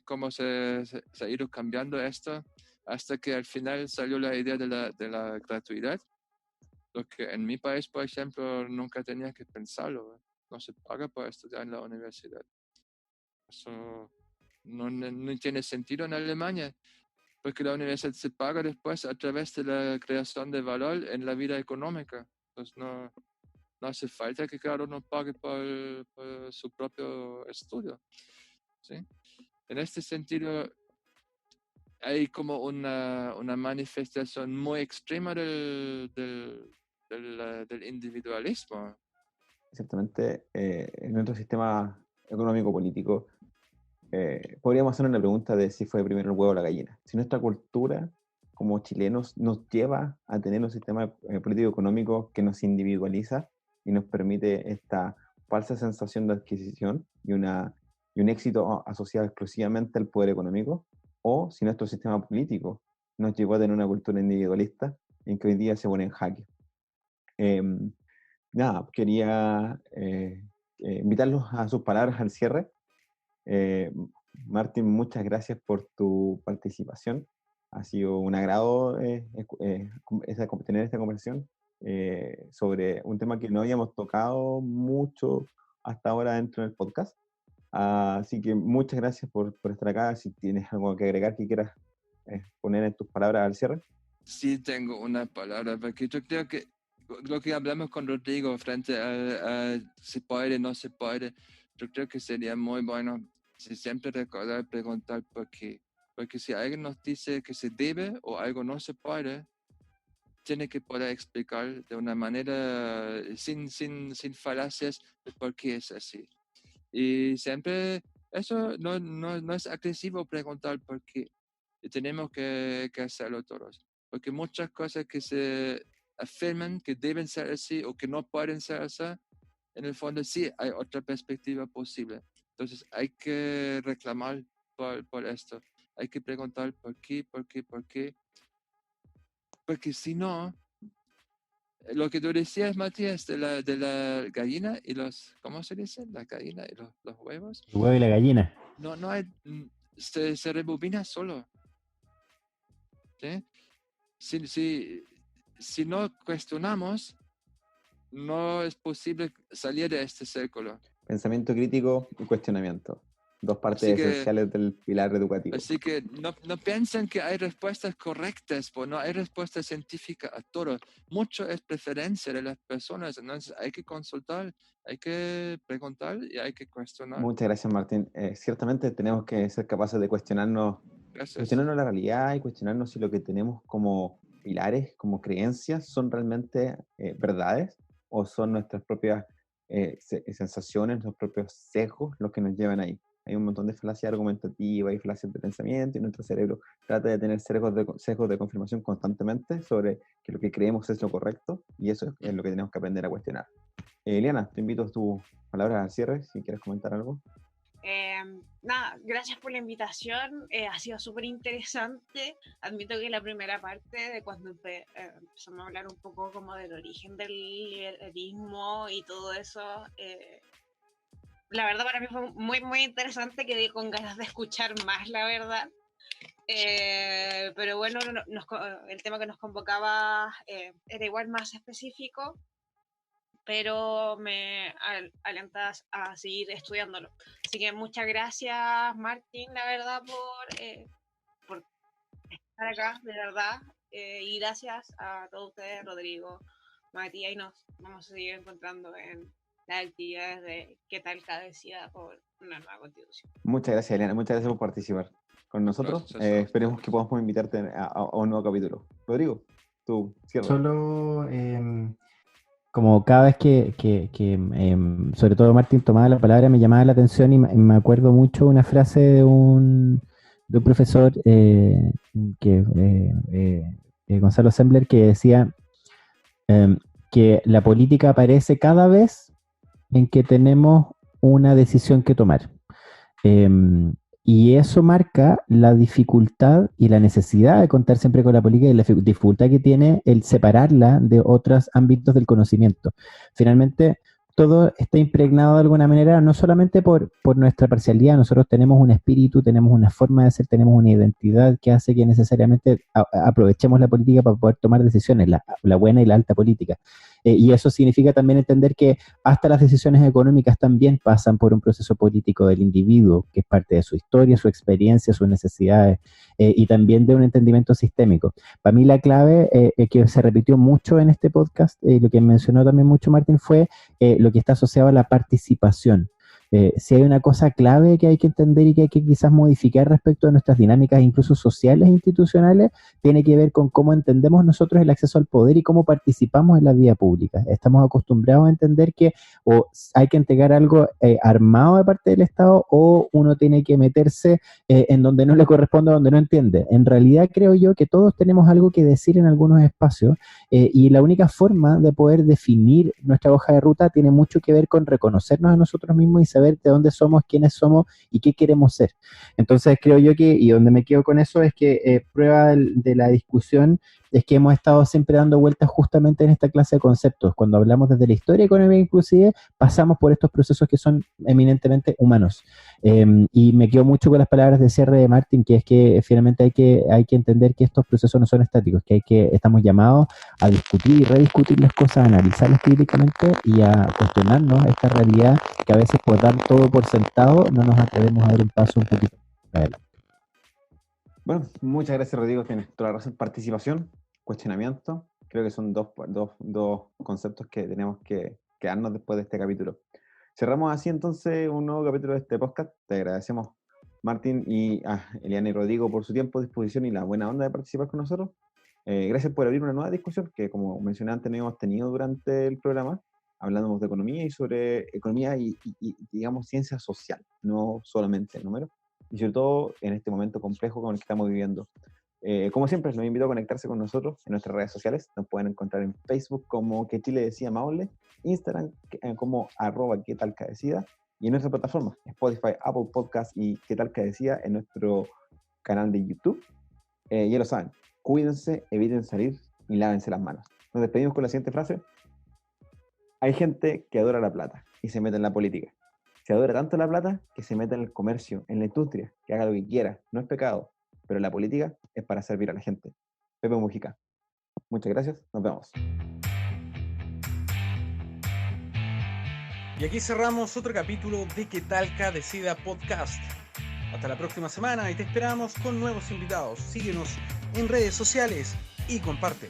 Cómo se ha ido cambiando esto hasta que al final salió la idea de la gratuidad, lo que en mi país, por ejemplo, nunca tenía que pensarlo. No se paga por estudiar en la universidad. Eso no tiene sentido en Alemania, porque la universidad se paga después a través de la creación de valor en la vida económica. Entonces no hace falta que cada uno pague por su propio estudio, ¿sí? En este sentido, hay como una manifestación muy extrema del individualismo. Exactamente. En nuestro sistema económico-político, podríamos hacer una pregunta de si fue primero el huevo o la gallina. Si nuestra cultura como chilenos nos lleva a tener un sistema político-económico que nos individualiza y nos permite esta falsa sensación de adquisición y un éxito asociado exclusivamente al poder económico, o si nuestro sistema político nos llevó a tener una cultura individualista en que hoy día se pone en jaque. Nada, quería invitarlos a sus palabras al cierre. Martín, muchas gracias por tu participación. Ha sido un agrado tener esta conversación sobre un tema que no habíamos tocado mucho hasta ahora dentro del podcast. Así que muchas gracias por estar acá. Si tienes algo que agregar que quieras poner en tus palabras al cierre. Sí, tengo una palabra, porque yo creo que lo que hablamos con Rodrigo frente a se puede, no se puede, yo creo que sería muy bueno si siempre recordar preguntar por qué. Porque si alguien nos dice que se debe o algo no se puede, tiene que poder explicar de una manera sin falacias de por qué es así. Y siempre eso no es agresivo preguntar por qué. Y tenemos que hacerlo todos. Porque muchas cosas que se afirman que deben ser así o que no pueden ser así, en el fondo sí hay otra perspectiva posible. Entonces hay que reclamar por esto. Hay que preguntar por qué. Porque si no, lo que tú decías, Matías, de la gallina y los, ¿cómo se dice? La gallina y los huevos. El huevo y la gallina. No hay, se rebobina solo. ¿Sí? Si no cuestionamos, no es posible salir de este círculo. Pensamiento crítico y cuestionamiento. Dos partes esenciales del pilar educativo. Así que no piensen que hay respuestas correctas, pues no hay respuesta científica a todo. Mucho es preferencia de las personas, entonces hay que consultar, hay que preguntar y hay que cuestionar. Muchas gracias, Martín. Ciertamente tenemos que ser capaces de cuestionarnos la realidad y cuestionarnos si lo que tenemos como pilares, como creencias, son realmente verdades o son nuestras propias sensaciones, nuestros propios sesgos los que nos llevan ahí. Hay un montón de falacias argumentativas y falacias de pensamiento y nuestro cerebro trata de tener sesgos de confirmación constantemente sobre que lo que creemos es lo correcto y eso es lo que tenemos que aprender a cuestionar. Eliana, te invito a tus palabras al cierre, si quieres comentar algo. Nada, gracias por la invitación, ha sido súper interesante. Admito que la primera parte de cuando empezamos a hablar un poco como del origen del liberalismo y todo eso, la verdad para mí fue muy, muy interesante, quedé con ganas de escuchar más, la verdad. Pero bueno, el tema que nos convocaba era igual más específico, pero me alentas a seguir estudiándolo. Así que muchas gracias, Martín, la verdad, por estar acá, de verdad. Y gracias a todos ustedes, Rodrigo, Matías, y nos vamos a seguir encontrando en las actividades de ¿Qué tal Cadecida por una nueva constitución? Muchas gracias, Eliana. Muchas gracias por participar con nosotros. Esperemos que podamos invitarte a un nuevo capítulo. Rodrigo, tú cierra. Solo como cada vez que sobre todo Martín tomaba la palabra, me llamaba la atención y me acuerdo mucho una frase de un profesor, Gonzalo Sembler, que decía que la política aparece cada vez en que tenemos una decisión que tomar. Y eso marca la dificultad y la necesidad de contar siempre con la política y la dificultad que tiene el separarla de otros ámbitos del conocimiento. Finalmente, todo está impregnado de alguna manera, no solamente por nuestra parcialidad. Nosotros tenemos un espíritu, tenemos una forma de ser, tenemos una identidad que hace que necesariamente aprovechemos la política para poder tomar decisiones, la buena y la alta política. Y eso significa también entender que hasta las decisiones económicas también pasan por un proceso político del individuo, que es parte de su historia, su experiencia, sus necesidades, y también de un entendimiento sistémico. Para mí la clave que se repitió mucho en este podcast, lo que mencionó también mucho Martín, fue lo que está asociado a la participación. Si hay una cosa clave que hay que entender y que hay que quizás modificar respecto a nuestras dinámicas incluso sociales e institucionales, tiene que ver con cómo entendemos nosotros el acceso al poder y cómo participamos en la vida pública. Estamos acostumbrados a entender que o hay que entregar algo armado de parte del Estado, o uno tiene que meterse en donde no le corresponde, donde no entiende. En realidad creo yo que todos tenemos algo que decir en algunos espacios, y la única forma de poder definir nuestra hoja de ruta tiene mucho que ver con reconocernos a nosotros mismos y saber de dónde somos, quiénes somos y qué queremos ser. Entonces creo yo que, y donde me quedo con eso, es que prueba de la discusión es que hemos estado siempre dando vueltas justamente en esta clase de conceptos. Cuando hablamos desde la historia económica inclusive, pasamos por estos procesos que son eminentemente humanos. Y me quedo mucho con las palabras de cierre de Martín, que es que finalmente hay que entender que estos procesos no son estáticos, que estamos llamados a discutir y rediscutir las cosas, a analizarlas críticamente y a cuestionarnos esta realidad que a veces por dar todo por sentado no nos atrevemos a dar un paso un poquito adelante. Bueno, muchas gracias, Rodrigo. Tienes toda la razón. Participación, cuestionamiento, creo que son dos conceptos que tenemos que quedarnos después de este capítulo. Cerramos así entonces un nuevo capítulo de este podcast. Te agradecemos, Martín y Eliana y Rodrigo, por su tiempo, disposición y la buena onda de participar con nosotros. Gracias por abrir una nueva discusión que, como mencioné antes, no hemos tenido durante el programa. Hablamos de economía y sobre economía y digamos, ciencia social, no solamente números, y sobre todo en este momento complejo con el que estamos viviendo. Como siempre, los invito a conectarse con nosotros en nuestras redes sociales. Nos pueden encontrar en Facebook como Que Chile Decida Maule, Instagram como @quetalcadecida, y en nuestra plataforma Spotify, Apple Podcast y Que Tal Que Decida en nuestro canal de YouTube. Ya lo saben, cuídense, eviten salir y lávense las manos. Nos despedimos con la siguiente frase. Hay gente que adora la plata y se mete en la política. Se adora tanto la plata que se mete en el comercio, en la industria, que haga lo que quiera. No es pecado, pero la política es para servir a la gente. Pepe Mujica. Muchas gracias, nos vemos. Y aquí cerramos otro capítulo de Que Talca Decida Podcast. Hasta la próxima semana y te esperamos con nuevos invitados. Síguenos en redes sociales y comparte.